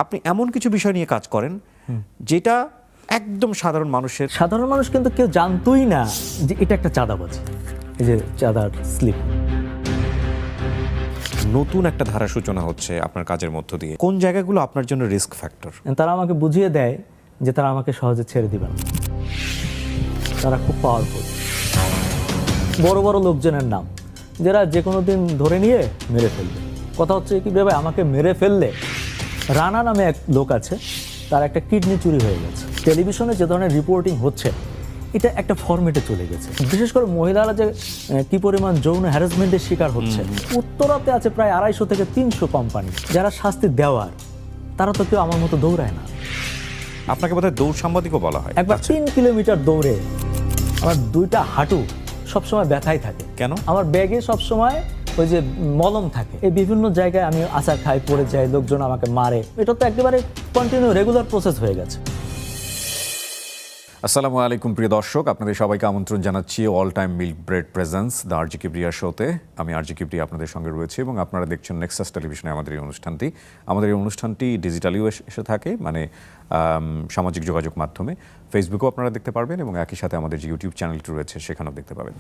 আপনি এমন কিছু বিষয় নিয়ে কাজ করেন যেটা একদম সাধারণ মানুষ কিন্তু কেউ জানতোই না যে এটা একটা চাঁদাবাজি, এই যে চাঁদার স্লিপ। নতুন একটা ধারা সূচনা হচ্ছে আপনার কাজের মধ্য দিয়ে। কোন জায়গাগুলো আপনার জন্য রিস্ক ফ্যাক্টর? তারা আমাকে বুঝিয়ে দেয় যে তারা আমাকে সহজে ছেড়ে দিবে না, তারা খুব পাওয়ারফুল। বড় বড় লোকজনের নাম যারা যে কোনো দিন ধরে নিয়ে মেরে ফেলবে। কথা হচ্ছে কি ভাবে আমাকে মেরে ফেললে, রানা নামে এক লোক আছে, তার একটা কিডনি চুরি হয়ে গেছে। টেলিভিশনে যে ধরনের রিপোর্টিং হচ্ছে এটা একটা ফরম্যাটে চলে গেছে। বিশেষ করে মহিলারা যে কি পরিমাণ যৌন হ্যারাসমেন্টের শিকার হচ্ছে। উত্তরাতে আছে প্রায় 250 থেকে 300 কোম্পানি যারা শাস্তি দেওয়ার, তারা তো কেউ আমার মতো দৌড়ায় না। আপনাকে বোধহয় দৌড় সাংবাদিকও বলা হয়। একবার 3 কিলোমিটার দৌড়ে আমার 2টা হাঁটু সবসময় ব্যথাই থাকে। কেন? আমার ব্যাগে সবসময় ওই যে মলম থাকে। এই বিভিন্ন জায়গায় আমি আচার খাই, পড়ে যাই, লোকজন আমাকে মারে। এটা তো একেবারে কন্টিনিউ রেগুলার প্রসেস হয়ে গেছে। আসসালামু আলাইকুম প্রিয় দর্শক, আপনাদের সবাইকে আমন্ত্রণ জানাচ্ছি all time milk bread presents the RJ Kibria শোতে। আমি আরজি কিবরিয়া আপনাদের সঙ্গে রয়েছে এবং আপনারা দেখছেন নেক্সাস টেলিভিশনে আমাদের এই অনুষ্ঠানটি। আমাদের এই অনুষ্ঠানটি ডিজিটালিও এসে থাকে, মানে সামাজিক যোগাযোগ মাধ্যমে। ফেসবুকেও আপনারা দেখতে পারবেন এবং একই সাথে আমাদের যে ইউটিউব চ্যানেলটি রয়েছে সেখানেও দেখতে পাবেন।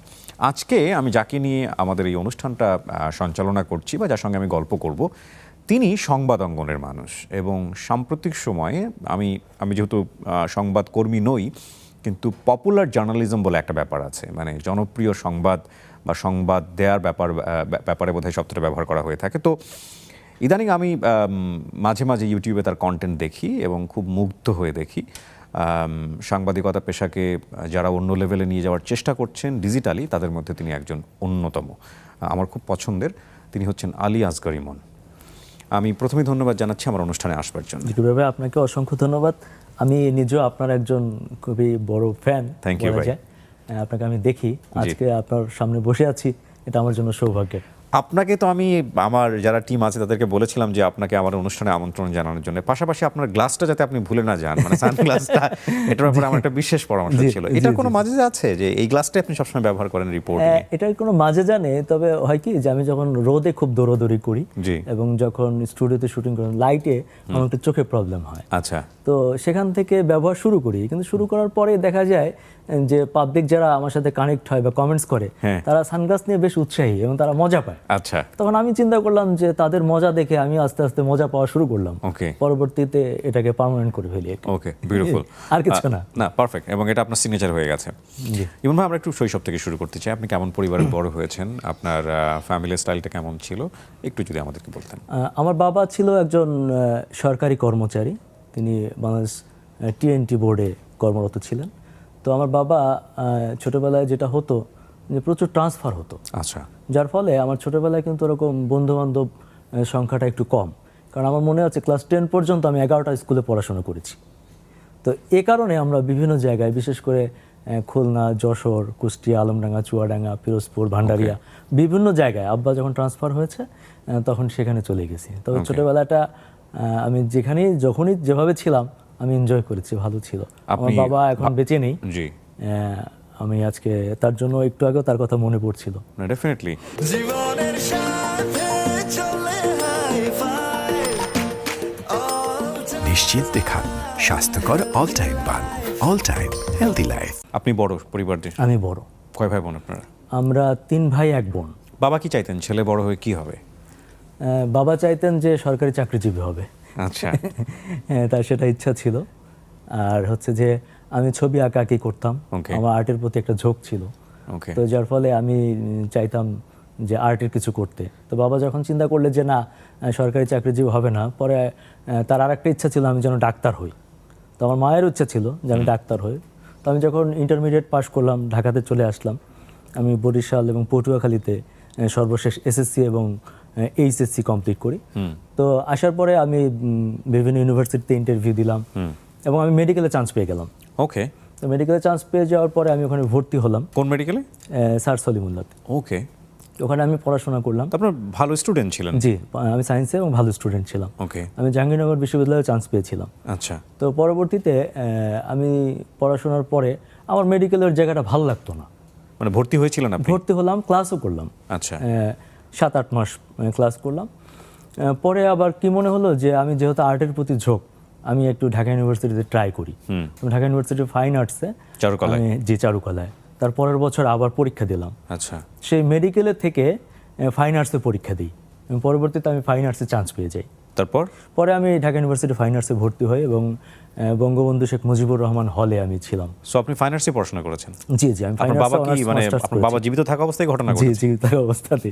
আজকে আমি যাকে নিয়ে আমাদের এই অনুষ্ঠানটা সঞ্চালনা করছি বা যার সঙ্গে আমি গল্প করব, তিনি সংবাদ অঙ্গনের মানুষ এবং সাম্প্রতিক সময়ে আমি যেহেতু সংবাদকর্মী নই, কিন্তু পপুলার জার্নালিজম বলে একটা ব্যাপার আছে, মানে জনপ্রিয় সংবাদ বা সংবাদ দেওয়ার ব্যাপারে বোধহয় শব্দটা ব্যবহার করা হয়ে থাকে। তো ইদানিং আমি মাঝে মাঝে ইউটিউবে তার কন্টেন্ট দেখি এবং খুব মুগ্ধ হয়ে দেখি। সাংবাদিকতা পেশাকে যারা অন্য লেভেলে নিয়ে যাওয়ার চেষ্টা করছেন ডিজিটালি, তাদের মধ্যে তিনি একজন অন্যতম, আমার খুব পছন্দের। তিনি হচ্ছেন আলী আসগর ইমন। আমি প্রথমেই ধন্যবাদ জানাচ্ছি আমার অনুষ্ঠানে আসবার জন্য। ভাবে আপনাকে অসংখ্য ধন্যবাদ। আমি নিজেও আপনার একজন খুবই বড় ফ্যান। থ্যাংক ইউ ভাই। আপনাকে আমি দেখি, আজকে আপনার সামনে বসে আছি, এটা আমার জন্য সৌভাগ্যের। আপনাকে তো আমি আমার যারা টিম আছে তাদেরকে বলেছিলাম যে আপনাকে আমার অনুষ্ঠানে আমন্ত্রণ জানানোর জন্য, পাশাপাশি আপনার গ্লাসটা যাতে আপনি ভুলে না যান, মানে সানগ্লাসটা, এটার ব্যাপারে আমার একটা বিশেষ পরামর্শ ছিল। এটা কোনো মাঝে আছে যে এই গ্লাসটা আপনি সবসময় ব্যবহার করেন রিপোর্টে? এটার কোনো মাঝে জানে, তবে হয় কি যে আমি যখন রোদে খুব দৌড়াদৌড়ি করি এবং যখন স্টুডিওতে শুটিং করি, লাইটে আমার একটু চোখে প্রবলেম হয়। আচ্ছা, তো সেখান থেকে ব্যবহার শুরু করি, কিন্তু শুরু করার পরে দেখা যায় যে পাবলিক যারা আমার সাথে কানেক্ট হয় বা কমেন্টস করে, তারা সানগ্লাস নিয়ে বেশ উৎসাহী এবং তারা মজা পায়। আচ্ছা, তখন আমি চিন্তা করলাম যে তাদের মজা দেখে আমি আস্তে আস্তে মজা পাওয়া শুরু করলাম। পরবর্তীতে এটাকে পার্মানেন্ট করে ফেলি। ওকে, বিউটিফুল। আর কিছু না, না, পারফেক্ট। এবং এটা আপনার সিগনেচার হয়ে গেছে। ইমন ভাই, আমরা একটু শৈশব থেকে শুরু করতে চাই। আপনি কেমন পরিবারে বড় হয়েছেন? আপনার ফ্যামিলি স্টাইলটা কেমন ছিল একটু যদি আমাদেরকে বলতেন। আমার বাবা ছিল একজন সরকারি কর্মচারী, তিনি বাংলাদেশ টিএনটি বোর্ডে কর্মরত ছিলেন। তো আমার বাবা ছোটবেলায় যেটা হতো যে প্রচুর ট্রান্সফার হতো। আচ্ছা, যার ফলে আমার ছোটবেলায় কিন্তু ওরকম বন্ধুবান্ধব সংখ্যাটা একটু কম, কারণ আমার মনে আছে ক্লাস 10 পর্যন্ত আমি 11টা স্কুলে পড়াশোনা করেছি। তো এ কারণে আমরা বিভিন্ন জায়গায়, বিশেষ করে খুলনা, যশোর, কুষ্টিয়া, আলমডাঙ্গা, চুয়াডাঙ্গা, পিরোজপুর, ভান্ডারিয়া, বিভিন্ন জায়গায় আব্বা যখন ট্রান্সফার হয়েছে তখন সেখানে চলে গেছি। তবে ছোটবেলাটা আমি যখনই যেভাবে ছিলাম আমি এনজয় করেছি, ভালো ছিল। আমার বাবা এখন বেঁচে নেই, আমি আজকে তার জন্য একটু আগেও তার কথা মনে পড়ছিল। ডেফিনেটলি। নিশ্চিন্তে খান স্বাস্থ্যকর অল টাইম পান, অল টাইম হেলদি লাইফ। আপনি বড় পরিবার? আমি বড়। কয় ভাই বোন আপনারা? আমরা 3 ভাই 1 বোন। বাবা কি চাইতেন ছেলে বড় হয়ে কি হবে? বাবা চাইতেন যে সরকারি চাকরিজীবী হবে। আচ্ছা। তার সেটা ইচ্ছা ছিল। আর হচ্ছে যে আমি ছবি আঁকাআঁকি করতাম, আমার আর্টের প্রতি একটা ঝোঁক ছিল। তো যার ফলে আমি চাইতাম যে আর্টের কিছু করতে। তো বাবা যখন চিন্তা করলে যে না, সরকারি চাকরিজীবী হবে না, পরে তার আর একটা ইচ্ছা ছিল আমি যেন ডাক্তার হই। তো আমার মায়ের ইচ্ছা ছিল যে আমি ডাক্তার হই। তো আমি যখন ইন্টারমিডিয়েট পাস করলাম, ঢাকাতে চলে আসলাম। আমি বরিশাল এবং পটুয়াখালীতে সর্বশেষ এসএসসি এবং এইচএসসি কমপ্লিট করি। তো আসার পরে আমি বিভিন্ন ইউনিভার্সিটিতে ইন্টারভিউ দিলাম এবং আমি মেডিকেলে চান্স পেয়ে গেলাম। ওকে। তো মেডিকেলে চান্স পেয়ে যাওয়ার পরে আমি ওখানে ভর্তি হলাম। কোন মেডিকেলে? স্যার সলিমুল্লাহতে। ওকে। ওখানে আমি পড়াশোনা করলাম। আপনার ভালো স্টুডেন্ট ছিলেন? জি, আমি সায়েন্সে এবং ভালো স্টুডেন্ট ছিলাম। ওকে। আমি জাহাঙ্গীরনগর বিশ্ববিদ্যালয়ে চান্স পেয়েছিলাম। আচ্ছা। তো পরবর্তীতে আমি পড়াশোনার পরে আমার মেডিকেলের জায়গাটা ভালো লাগতো না। মানে ভর্তি হয়েছিলেন আপনি? ভর্তি হলাম, ক্লাসও করলাম। আচ্ছা। 7-8 মাস ক্লাস করলাম। পরে আবার কি মনে হলো যে আমি যেহেতু আর্টের প্রতি ঝোঁক, আমি একটু ঢাকা ইউনিভার্সিটিতে ট্রাই করি। ঢাকা ইউনিভার্সিটি ফাইন আর্টসে চারুকলায়, জি চারুকলায়। তার পরের বছর আবার পরীক্ষা দিলাম। আচ্ছা, সেই মেডিকেলের থেকে ফাইন আর্টসে পরীক্ষা দিই এবং পরবর্তীতে আমি ফাইন আর্টসে চান্স পেয়ে যাই। পরে আমি ঢাকা ইউনিভার্সিটি ফাইন আর্টসে ভর্তি হই এবং বঙ্গবন্ধু শেখ মুজিবুর রহমান হলে আমি ছিলাম। সো আপনি ফাইন আর্টসে পড়াশোনা করেছেন? জি জি, আমি ফাইন আপনার বাবা আর্টসে কি মানে আপনার বাবা জীবিত থাকা অবস্থায় ঘটনা জি ঘটেছে? জীবিত থাকা অবস্থাতে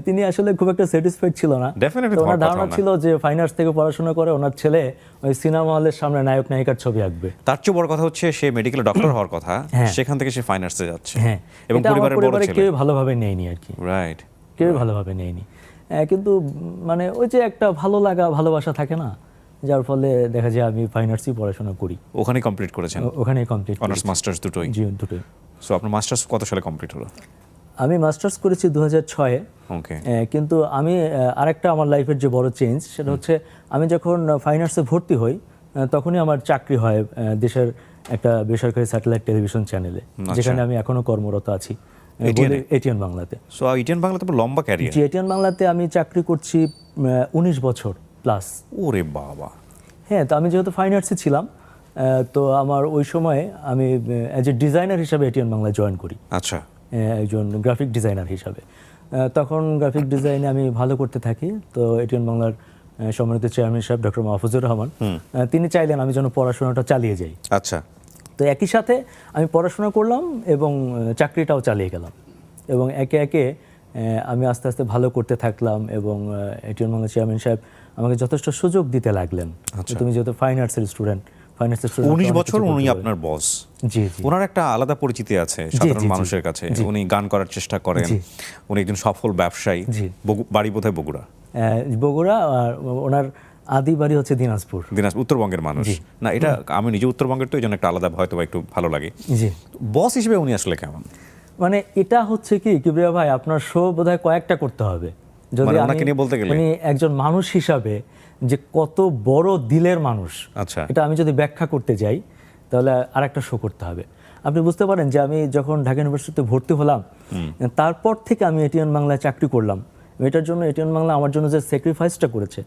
তিনি আসলে খুব একটা স্যাটিসফাইড ছিল না। ডেফিনেটলি ওনার ধারণা ছিল যে ফাইন আর্টস থেকে পড়াশোনা করে ওনার ছেলে ওই সিনেমা হলের সামনে নায়ক নায়িকার ছবি আঁকবে। তার চেয়ে বড় কথা হচ্ছে সে মেডিকেলে ডক্টর হওয়ার কথা, সেখান থেকে সে ফাইন আর্টসে যাচ্ছে। হ্যাঁ, এবং পরিবারের বড় ছেলে, কেউ ভালোভাবে নেয়নি আর কি। রাইট, কেউ ভালোভাবে নেয়নি, কিন্তু মানে ওই যে একটা ভালো লাগা ভালোবাসা থাকে না, যার ফলে দেখা যায় আমি ফাইন আর্টসই পড়াশোনা করি। ওখানেই কমপ্লিট করেছেন? ওখানেই কমপ্লিট, অনার্স মাস্টার্স দুটোই? জি দুটোই। সো আপনার মাস্টার্স কত সালে কমপ্লিট হলো? আমি মাস্টার্স করেছি 2006-এ। ওকে। কিন্তু আমি আরেকটা আমার লাইফের যে বড় চেঞ্জ সেটা হচ্ছে আমি যখন ফাইন আর্টসে ভর্তি হই তখনই আমার চাকরি হয় দেশের একটা বেসরকারি স্যাটেলাইট টেলিভিশন চ্যানেলে, যেখানে আমি এখনো কর্মরত আছি, এটিএন বাংলাতে। সো এটিএন বাংলাতে তো লম্বা ক্যারিয়ার। জি, এটিএন বাংলাতে আমি চাকরি করছি 19 বছর প্লাস। ওরে বাবা! হ্যাঁ, তো আমি যেহেতু ফাইন আর্টসে ছিলাম, তো আমার ওই সময় আমি অ্যাজ এ ডিজাইনার হিসাবে এটিএন বাংলায় জয়েন করি। আচ্ছা। একজন গ্রাফিক ডিজাইনার হিসাবে। তখন গ্রাফিক ডিজাইনে আমি ভালো করতে থাকি। তো এটিএন বাংলার সম্মানিত চেয়ারম্যান সাহেব ডক্টর মাহফুজুর রহমান তিনি চাইলেন আমি যেন পড়াশোনাটা চালিয়ে যাই। আচ্ছা। তো একই সাথে আমি পড়াশোনা করলাম এবং চাকরিটাও চালিয়ে গেলাম, এবং একে একে আমি আস্তে আস্তে ভালো করতে থাকলাম এবং এটিএন বাংলা চেয়ারম্যান সাহেব আমাকে যথেষ্ট সুযোগ দিতে লাগলেন। তুমি যেহেতু ফাইন আর্টসের স্টুডেন্ট, 19 বছর উনি আপনার বস। জি জি। ওনার একটা আলাদা পরিচিতি আছে সাধারণ মানুষের কাছে। উনি গান করার চেষ্টা করেন, উনি একজন সফল ব্যবসায়ী। বাড়ি বোধহয় বগুড়া? বগুড়া, আর ওনার আদি বাড়ি হচ্ছে দিনাজপুর। উত্তরবঙ্গের মানুষ না? এটা আমি নিজে উত্তরবঙ্গের, তো এই জন্য একটা আলাদা হয়তো একটু ভালো লাগে। জি। বস হিসেবে উনি আসলে কেমন? মানে এটা হচ্ছে কি কিবরিয়া ভাই, আপনার শো বোধহয় কয়েকটা করতে হবে যদি ওনাকে নিয়ে বলতে গেলে। উনি একজন মানুষ হিসাবে যে কত বড় দিলের মানুষ, আচ্ছা, এটা আমি যদি ব্যাখ্যা করতে যাই তাহলে আরেকটা শো করতে হবে। আপনি বুঝতে পারেন যে আমি যখন ঢাকা ইউনিভার্সিটিতে ভর্তি হলাম তারপর থেকে আমি এটিএন বাংলায় চাকরি করলাম। এটার জন্য এটিএন বাংলা আমার জন্য যে স্যাক্রিফাইসটা করেছে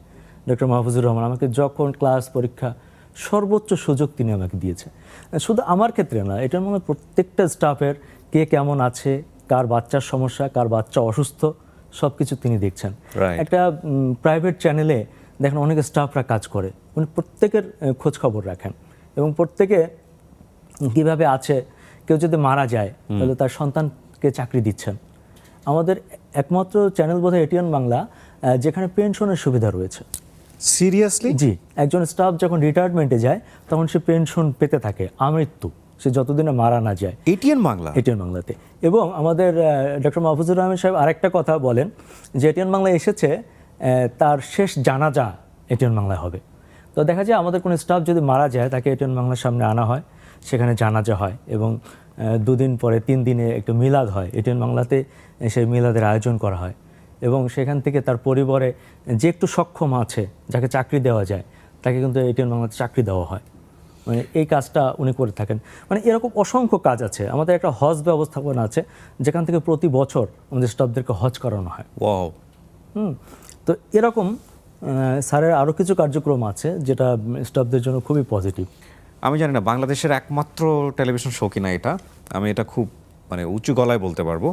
ডক্টর মাহফুজুর রহমান, আমাকে যখন ক্লাস পরীক্ষা সর্বোচ্চ সুযোগ তিনি আমাকে দিয়েছে। শুধু আমার ক্ষেত্রে না, এটার মানে প্রত্যেকটা স্টাফের কে কেমন আছে, কার বাচ্চার সমস্যা, কার বাচ্চা অসুস্থ, সব কিছু তিনি দেখছেন। একটা প্রাইভেট চ্যানেলে দেখেন অনেক স্টাফরা কাজ করে, উনি প্রত্যেকের খোঁজ খবর রাখেন এবং প্রত্যেকে কিভাবে আছে। কেউ যদি মারা যায় তাহলে তার সন্তানকে চাকরি দিচ্ছেন। আমাদের একমাত্র চ্যানেল বোধহয় এটিএন বাংলা যেখানে পেনশনের সুবিধা রয়েছে। সিরিয়াসলি? জি, একজন স্টাফ যখন রিটায়ারমেন্টে যায় তখন সে পেনশন পেতে থাকে আমৃত্যু, সে যতদিনে মারা না যায়। এটিএন বাংলা? এটিএন বাংলাতে। এবং আমাদের ডক্টর মাহফুজুর রহমান সাহেব আরেকটা কথা বলেন যে এটিএন বাংলায় এসেছে তার শেষ জানাজা এটিএন বাংলায় হবে। তো দেখা যায় আমাদের কোনো স্টাফ যদি মারা যায় তাকে এটিএন বাংলার সামনে আনা হয়, সেখানে জানাজা হয় এবং 2 দিন পরে 3 দিনে একটা মিলাদ হয়। এটিএন বাংলাতে সেই মিলাদের আয়োজন করা হয় এবং সেখান থেকে তার পরিবারে যে একটু সক্ষম আছে, যাকে চাকরি দেওয়া যায়, তাকে কিন্তু এটিএন বাংলাতে চাকরি দেওয়া হয়। মানে এই কাজটা উনি করে থাকেন। মানে এরকম অসংখ্য কাজ আছে। আমাদের একটা হজ ব্যবস্থাপনা আছে যেখান থেকে প্রতি বছর আমাদের স্টাফদেরকে হজ করানো হয়। ওয়াও। তো এরকম স্যারের আরও কিছু কার্যক্রম আছে যেটা স্টাফদের জন্য খুবই পজিটিভ। আমি জানি না বাংলাদেশের একমাত্র টেলিভিশন শো কিনা এটা, আমি এটা খুব মানে উঁচু গলায় বলতে পারবো,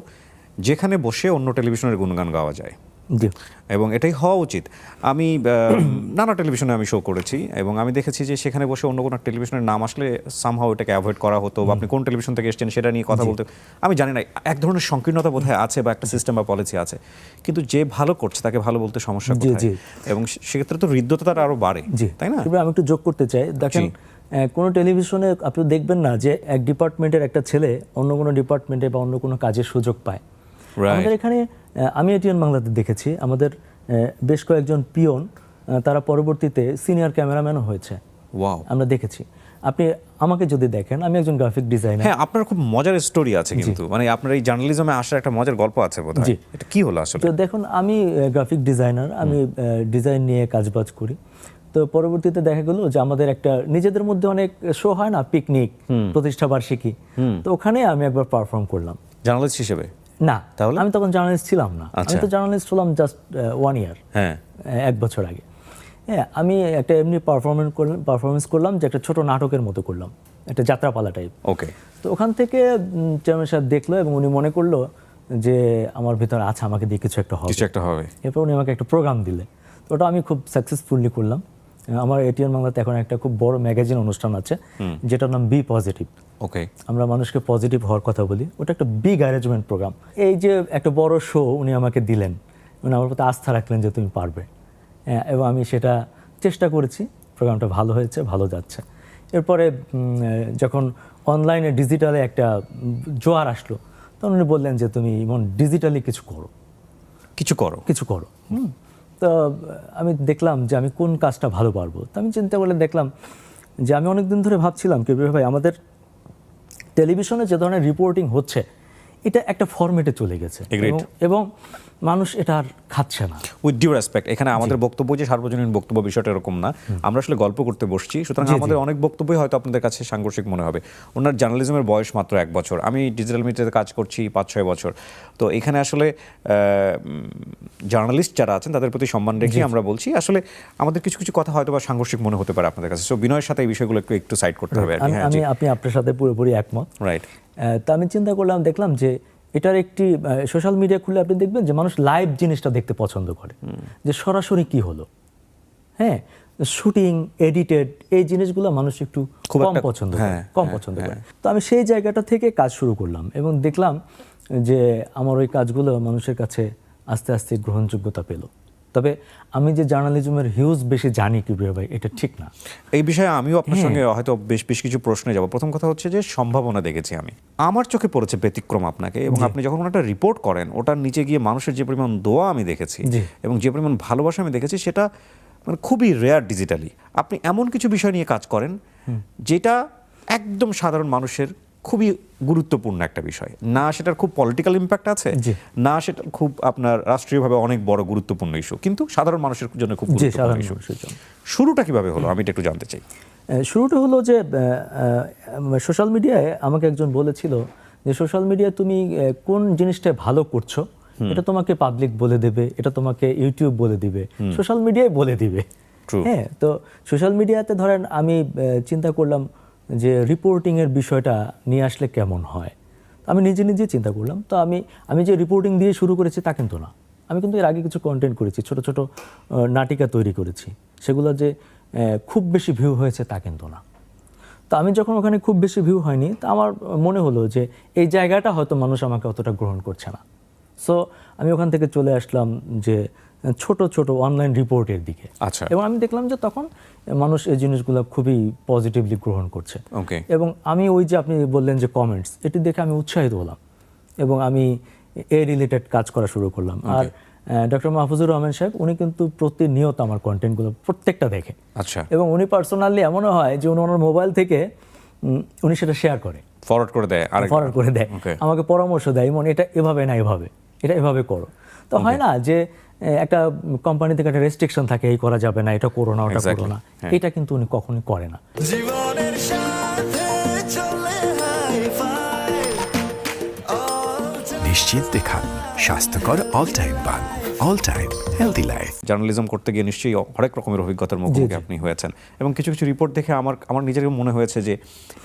যেখানে বসে অন্য টেলিভিশনের গুণগান গাওয়া যায়। এবং এটাই হওয়া উচিত। আমি নানা টেলিভিশনে আমি শো করেছি এবং আমি দেখেছি যে সেখানে বসে অন্য কোনো টেলিভিশনের নাম আসলে সামহাও এটাকে অ্যাভয়েড করা হতো, বা আপনি কোন টেলিভিশন থেকে এসেছেন সেটা নিয়ে কথা বলতে, আমি জানি না, এক ধরনের সংকীর্ণতা বোধহয় আছে বা একটা সিস্টেম বা পলিসি আছে, কিন্তু যে ভালো করছে তাকে ভালো বলতে সমস্যা কোথায়? এবং সেক্ষেত্রে তো হৃদ্যতা আরও বাড়ে, তাই না? আমি একটু যোগ করতে চাই, দেখেন কোনো টেলিভিশনে আপনি দেখবেন না যে এক ডিপার্টমেন্টের একটা ছেলে অন্য কোনো ডিপার্টমেন্টে বা অন্য কোনো কাজের সুযোগ পায়। আমাদের এখানে আমি এটিএন বাংলাতে দেখেছি আমাদের বেশ কয়েকজন পিয়ন তারা পরবর্তীতে সিনিয়র ক্যামেরাম্যানও হয়েছে। ওয়াও, আমরা দেখেছি। আপনি আমাকে যদি দেখেন, আমি একজন গ্রাফিক ডিজাইনার। হ্যাঁ, আপনার খুব মজার স্টোরি আছে, কিন্তু মানে আপনার এই জার্নালিজমে আসার একটা মজার গল্প আছে বোধহয়। এটা কি হলো আসলে? তো দেখুন, আমি গ্রাফিক ডিজাইনার, আমি ডিজাইন নিয়ে কাজবাজ করি। তো পরবর্তীতে দেখা গেল যে আমাদের একটা নিজেদের মধ্যে অনেক শো হয় না, পিকনিক, প্রতিষ্ঠা বার্ষিকী, তো ওখানে আমি একবার পারফর্ম করলাম জার্নালিস্ট হিসেবে। না, তাহলে আমি তখন জার্নালিস্ট ছিলাম না। আমি তো জার্নালিস্ট হলাম জাস্ট 1 ইয়ার, হ্যাঁ 1 বছর আগে। হ্যাঁ, আমি একটা এমনি পারফরমেন্স করলাম, যে একটা ছোট নাটকের মতো করলাম, একটা যাত্রাপালা টাইপ। ওকে। তো ওখান থেকে চেয়ারম্যান সাহেব দেখলো এবং উনি মনে করলো যে আমার ভিতরে আছে, আমাকে দিয়ে কিছু একটা হবে। এরপর উনি আমাকে একটা প্রোগ্রাম দিলে, তো ওটা আমি খুব সাকসেসফুলি করলাম। আমার এটিএন বাংলাতে এখন একটা খুব বড় ম্যাগাজিন অনুষ্ঠান আছে, যেটার নাম বি পজিটিভ। ওকে। আমরা মানুষকে পজিটিভ হওয়ার কথা বলি, ওটা একটা বিগ অ্যারেঞ্জমেন্ট প্রোগ্রাম। এই যে একটা বড় শো উনি আমাকে দিলেন, উনি আমার প্রতি আস্থা রাখলেন যে তুমি পারবে, এবং আমি সেটা চেষ্টা করেছি। প্রোগ্রামটা ভালো হয়েছে, ভালো যাচ্ছে। এরপরে যখন অনলাইনে ডিজিটালে একটা জোয়ার আসলো, তখন উনি বললেন যে তুমি ডিজিটালি কিছু করো। তো আমি দেখলাম যে আমি কোন কাজটা ভালো পারবো। তো আমি চিন্তা করলে দেখলাম যে আমি অনেকদিন ধরে ভাবছিলাম কি ভাই, আমাদের টেলিভিশনে যে ধরনের রিপোর্টিং হচ্ছে, এটা একটা ফরম্যাটে চলে গেছে এবং মানুষ এটা আর খাচ্ছে না। উইথ ডিউ রেসপেক্ট, এখানে আমাদের বক্তব্য যে সার্বজনীন বক্তব্য, বিষয়টা এরকম না। আমরা আসলে গল্প করতে বসছি, সুতরাং আমাদের অনেক বক্তব্যই হয়তো আপনাদের কাছে সাংঘর্ষিক মনে হবে। ওনার জার্নালিজমের বয়স মাত্র 1 বছর, আমি ডিজিটাল মিডিয়াতে কাজ করছি 5-6 বছর। তো এখানে আসলে জার্নালিস্ট যারা আছেন তাদের প্রতি সম্মান রেখে আমরা বলছি, আসলে আমাদের কিছু কিছু কথা হয়তো বা সাংঘর্ষিক মনে হতে পারে আপনাদের কাছে। সো বিনয়ের সাথে এই বিষয়গুলো একটু সাইড করতে হবে। আপনি আপনার সাথে পুরোপুরি একমত। রাইট। তো আমি চিন্তা করলাম, দেখলাম যে এটার একটি সোশ্যাল মিডিয়া খুলে আপনি দেখবেন যে মানুষ লাইভ জিনিসটা দেখতে পছন্দ করে, যে সরাসরি কি হলো। হ্যাঁ, শুটিং, এডিটেড, এই জিনিসগুলো মানুষ একটু কম পছন্দ করে। তো আমি সেই জায়গাটা থেকে কাজ শুরু করলাম এবং দেখলাম যে আমার ওই কাজগুলো মানুষের কাছে আস্তে আস্তে গ্রহণযোগ্যতা পেল। তবে আমি যে জার্নালিজমের হিউজ বেশি জানি কিভাবে ভাই, এটা ঠিক না। এই বিষয়ে আমিও আপনার সঙ্গে হয়তো বেশ কিছু প্রশ্নে যাব। প্রথম কথা হচ্ছে যে সম্ভাবনা দেখেছি আমি, আমার চোখে পড়েছে ব্যতিক্রম আপনাকে, এবং আপনি যখন একটা রিপোর্ট করেন, ওটার নিচে গিয়ে মানুষের যে পরিমাণ দোয়া আমি দেখেছি এবং যে পরিমাণ ভালোবাসা আমি দেখেছি, সেটা মানে খুবই রেয়ার ডিজিটালি। আপনি এমন কিছু বিষয় নিয়ে কাজ করেন যেটা একদম সাধারণ মানুষের খুবই গুরুত্বপূর্ণ একটা বিষয় না, সেটার খুব পলিটিক্যাল ইম্প্যাক্ট আছে না, সেটা খুব আপনার রাষ্ট্রীয়ভাবে অনেক বড় গুরুত্বপূর্ণ ইস্যু, কিন্তু সাধারণ মানুষের জন্য খুব গুরুত্বপূর্ণ ইস্যু। শুরুটা কিভাবে হলো আমি একটু জানতে চাই। শুরুটা হলো যে সোশ্যাল মিডিয়ায় আমাকে একজন বলেছিল যে সোশ্যাল মিডিয়ায় তুমি কোন জিনিসটা ভালো করছো, এটা তোমাকে পাবলিক বলে দেবে, এটা তোমাকে ইউটিউব বলে দিবে, সোশ্যাল মিডিয়ায় বলে দিবে। হ্যাঁ, তো সোশ্যাল মিডিয়াতে ধরেন আমি চিন্তা করলাম যে রিপোর্টিংয়ের বিষয়টা নিয়ে আসলে কেমন হয়। আমি নিজে নিজে চিন্তা করলাম। তো আমি যে রিপোর্টিং দিয়ে শুরু করেছি তা কিন্তু না, আমি কিন্তু এর আগে কিছু কন্টেন্ট করেছি, ছোট ছোট নাটিকা তৈরি করেছি, সেগুলো যে খুব বেশি ভিউ হয়েছে তা কিন্তু না। তো আমি যখন ওখানে খুব বেশি ভিউ হয়নি, তা আমার মনে হলো যে এই জায়গাটা হয়তো মানুষ আমাকে অতটা গ্রহণ করছে না। সো আমি ওখান থেকে চলে আসলাম যে ছোট ছোট অনলাইন রিপোর্টের দিকে। আচ্ছা। এবং আমি দেখলাম যে তখন মানুষ এই জিনিসগুলো খুবই পজিটিভলি গ্রহণ করছে। এবং আমি ওই যে আপনি বললেন যে কমেন্টস, এটি দেখে আমি উৎসাহিত হলাম এবং আমি এই রিলেটেড কাজ করা শুরু করলাম। আর ডক্টর মাহফুজুর রহমান সাহেব উনি কিন্তু প্রতিনিয়ত আমার কন্টেন্টগুলো প্রত্যেকটা দেখে। আচ্ছা। এবং উনি পার্সোনালি এমনও হয় যে উনি ওনার মোবাইল থেকে উনি সেটা শেয়ার করে, ফরওয়ার্ড করে দেয়, আমাকে পরামর্শ দেয়, এটা এভাবে না এটা এভাবে করো। তো হয় না যে একটা কোম্পানি থেকে একটা রেস্ট্রিকশন থাকে, এই করা যাবে না, এটা করো না, ওটা করো না, এটা কিন্তু উনি কখনোই করে না। নিশ্চিন্তে খান স্বাস্থ্যকর অল টাইম পান, all time healthy life. Journalism করতে গিয়ে নিশ্চয়ই হরেক রকমের অভিজ্ঞতার মুখোমুখি আপনি হয়েছেন, এবং কিছু কিছু রিপোর্ট দেখে আমার নিজের মনে হয়েছে যে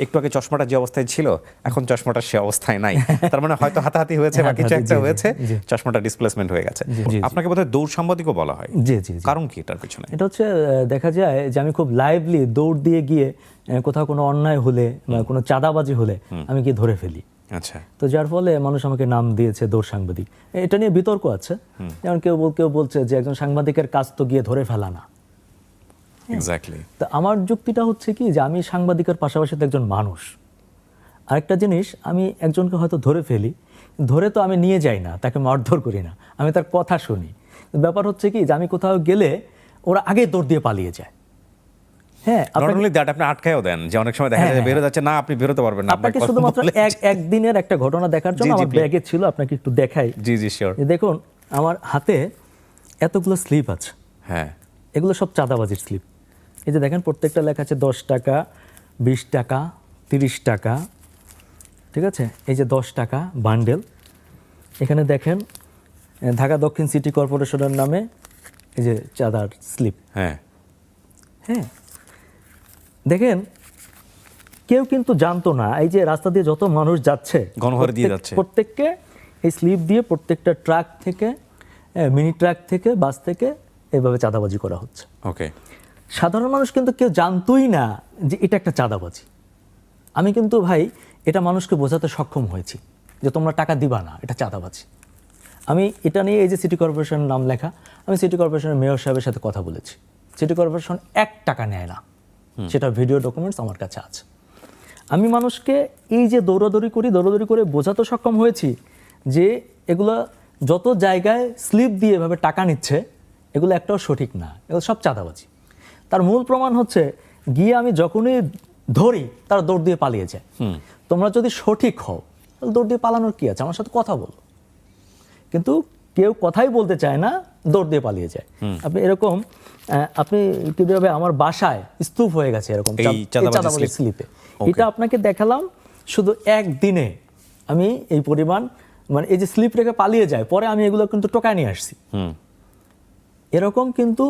একটু আগে চশমাটা যে অবস্থায় ছিল, এখন চশমাটা সে অবস্থায় নাই। তার মানে হয়তো হাতাহাতি হয়েছে বা কিছু একটা হয়েছে, চশমাটা ডিসপ্লেসমেন্ট হয়ে গেছে। আপনাকে বোধহয় দৌড় সাংবাদিকও বলা হয়। কারণ কি এটার পিছনে? এটা হচ্ছে দেখা যায় যে আমি খুব লাইভলি দৌড় দিয়ে গিয়ে কোথাও কোনো অন্যায় হলে বা কোনো চাঁদাবাজি হলে আমি গিয়ে ধরে ফেলি। আচ্ছা। তো যার ফলে মানুষ আমাকে নাম দিয়েছে দৌড় সাংবাদিক। এটা নিয়ে বিতর্ক আছে, যেমন কেউ বলছে যে একজন সাংবাদিকের কাজ তো গিয়ে ধরে ফেলা না। এক্স্যাক্টলি। তো আমার যুক্তিটা হচ্ছে কি যে আমি সাংবাদিকের পাশাপাশি তো একজন মানুষ। আরেকটা জিনিস, আমি একজনকে হয়তো ধরে ফেলি, ধরে তো আমি নিয়ে যাই না, তাকে মারধর করি না, আমি তার কথা শুনি। ব্যাপার হচ্ছে কি যে আমি কোথাও গেলে ওরা আগে দৌড় দিয়ে পালিয়ে যায়। হ্যাঁ, আপনি আটকায়ও দেন যে অনেক সময় দেখা যায় বের হয়ে যাচ্ছে, না আপনি বেরোতে পারবেন না। আপনাকে শুধুমাত্র একদিনের একটা ঘটনা দেখার জন্য আমার ব্যাগে ছিল, আপনাকে একটু দেখাই। জি জি শিওর। দেখুন আমার হাতে এতগুলো স্লিপ আছে। হ্যাঁ, এগুলো সব চাঁদাবাজির স্লিপ। এই যে দেখেন প্রত্যেকটা লেখা আছে 10 টাকা, 20 টাকা, 30 টাকা, ঠিক আছে? এই যে 10 টাকা বান্ডেল, এখানে দেখেন ঢাকা দক্ষিণ সিটি কর্পোরেশনের নামে এই যে চাঁদার স্লিপ। হ্যাঁ হ্যাঁ, দেখেন কেউ কিন্তু জানতো না, এই যে রাস্তা দিয়ে যত মানুষ যাচ্ছে গণহারে দিয়ে যাচ্ছে, প্রত্যেককে এই স্লিপ দিয়ে প্রত্যেকটা ট্রাক থেকে, মিনি ট্রাক থেকে, বাস থেকে এভাবে চাঁদাবাজি করা হচ্ছে। ওকে, সাধারণ মানুষ কিন্তু কেউ জানতোই না যে এটা একটা চাঁদাবাজি। আমি কিন্তু ভাই এটা মানুষকে বোঝাতে সক্ষম হয়েছি যে তোমরা টাকা দিবা না, এটা চাঁদাবাজি। আমি এটা নিয়ে এই যে সিটি কর্পোরেশনের নাম লেখা, আমি সিটি কর্পোরেশনের মেয়র সাহেবের সাথে কথা বলেছি। সিটি কর্পোরেশন 1 টাকা নেয় না, সেটা ভিডিও ডকুমেন্টস আমার কাছে আছে। আমি মানুষকে এই যে দৌড়াদৌড়ি করে বোঝাতে সক্ষম হয়েছি যে এগুলো যত জায়গায় স্লিপ দিয়ে এভাবে টাকা নিচ্ছে এগুলো একটাও সঠিক না, এগুলো সব চাঁদাবাজি। তার মূল প্রমাণ হচ্ছে গিয়ে আমি যখনই ধরি তারা দৌড় দিয়ে পালিয়ে যায়। তোমরা যদি সঠিক হও তাহলে দৌড় দিয়ে পালানোর কি আছে, আমার সাথে কথা বলো। কিন্তু কেউ কথাই বলতে চায় না, দৌড় দিয়ে পালিয়ে যায়। আপনি এরকম আপনি কিভাবে আমার বাসায় স্তূপ হয়ে গেছে এরকম চাঁদাবাজির স্লিপে, এটা আপনাকে দেখালাম। শুধু একদিনে আমি এই পরিমাণ, মানে এই যে স্লিপ রেখে পালিয়ে যায়, পরে আমি এগুলো কিন্তু টোকায় নিয়ে আসছি। এরকম কিন্তু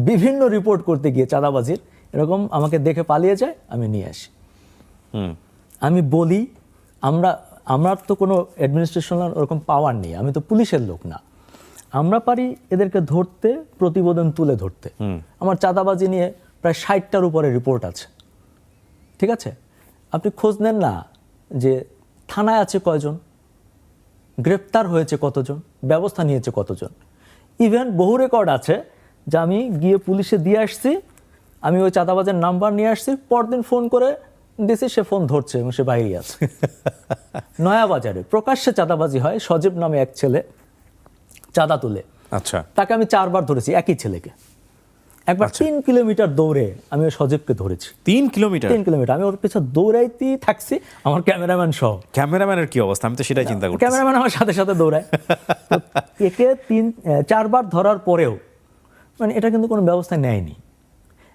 বিভিন্ন রিপোর্ট করতে গিয়ে চাঁদাবাজির এরকম আমাকে দেখে পালিয়ে যায়, আমি নিয়ে আসি। আমি বলি আমার তো কোনো অ্যাডমিনিস্ট্রেশনাল ওরকম পাওয়ার নেই, আমি তো পুলিশের লোক না। আমরা পারি এদেরকে ধরতে, প্রতিবেদন তুলে ধরতে। আমার চাঁদাবাজি নিয়ে প্রায় 60টার উপরে রিপোর্ট আছে, ঠিক আছে? আপনি খোঁজ নেন না যে থানায় আছে কয়জন, গ্রেপ্তার হয়েছে কতজন, ব্যবস্থা নিয়েছে কতজন। ইভেন বহু রেকর্ড আছে যে আমি গিয়ে পুলিশে দিয়ে আসছি, আমি ওই চাঁদাবাজের নাম্বার নিয়ে আসছি, পরদিন ফোন করে দিছি, সে ফোন ধরছে এবং সে বাইরে আছে। নয়াবাজারে প্রকাশ্যে চাঁদাবাজি হয়, সজীব নামে এক ছেলে চাঁদা তুলে, আচ্ছা, তাকে আমি 4 বার ধরেছি, একই ছেলেকে। একবার 3 কিলোমিটার দৌড়ে আমি ওই সজীবকে ধরেছি। 3 কিলোমিটার আমি ওর পিছনে দৌড়াইতেই থাকছি, আমার ক্যামেরাম্যান সহ। ক্যামেরাম্যানের কি অবস্থা, আমি তো সেটাই চিন্তা করছি। ক্যামেরাম্যান আমার সাথে সাথে দৌড়ায়। একে 3-4 বার ধরার পরেও মানে এটা কিন্তু কোনো ব্যবস্থা নেয়নি।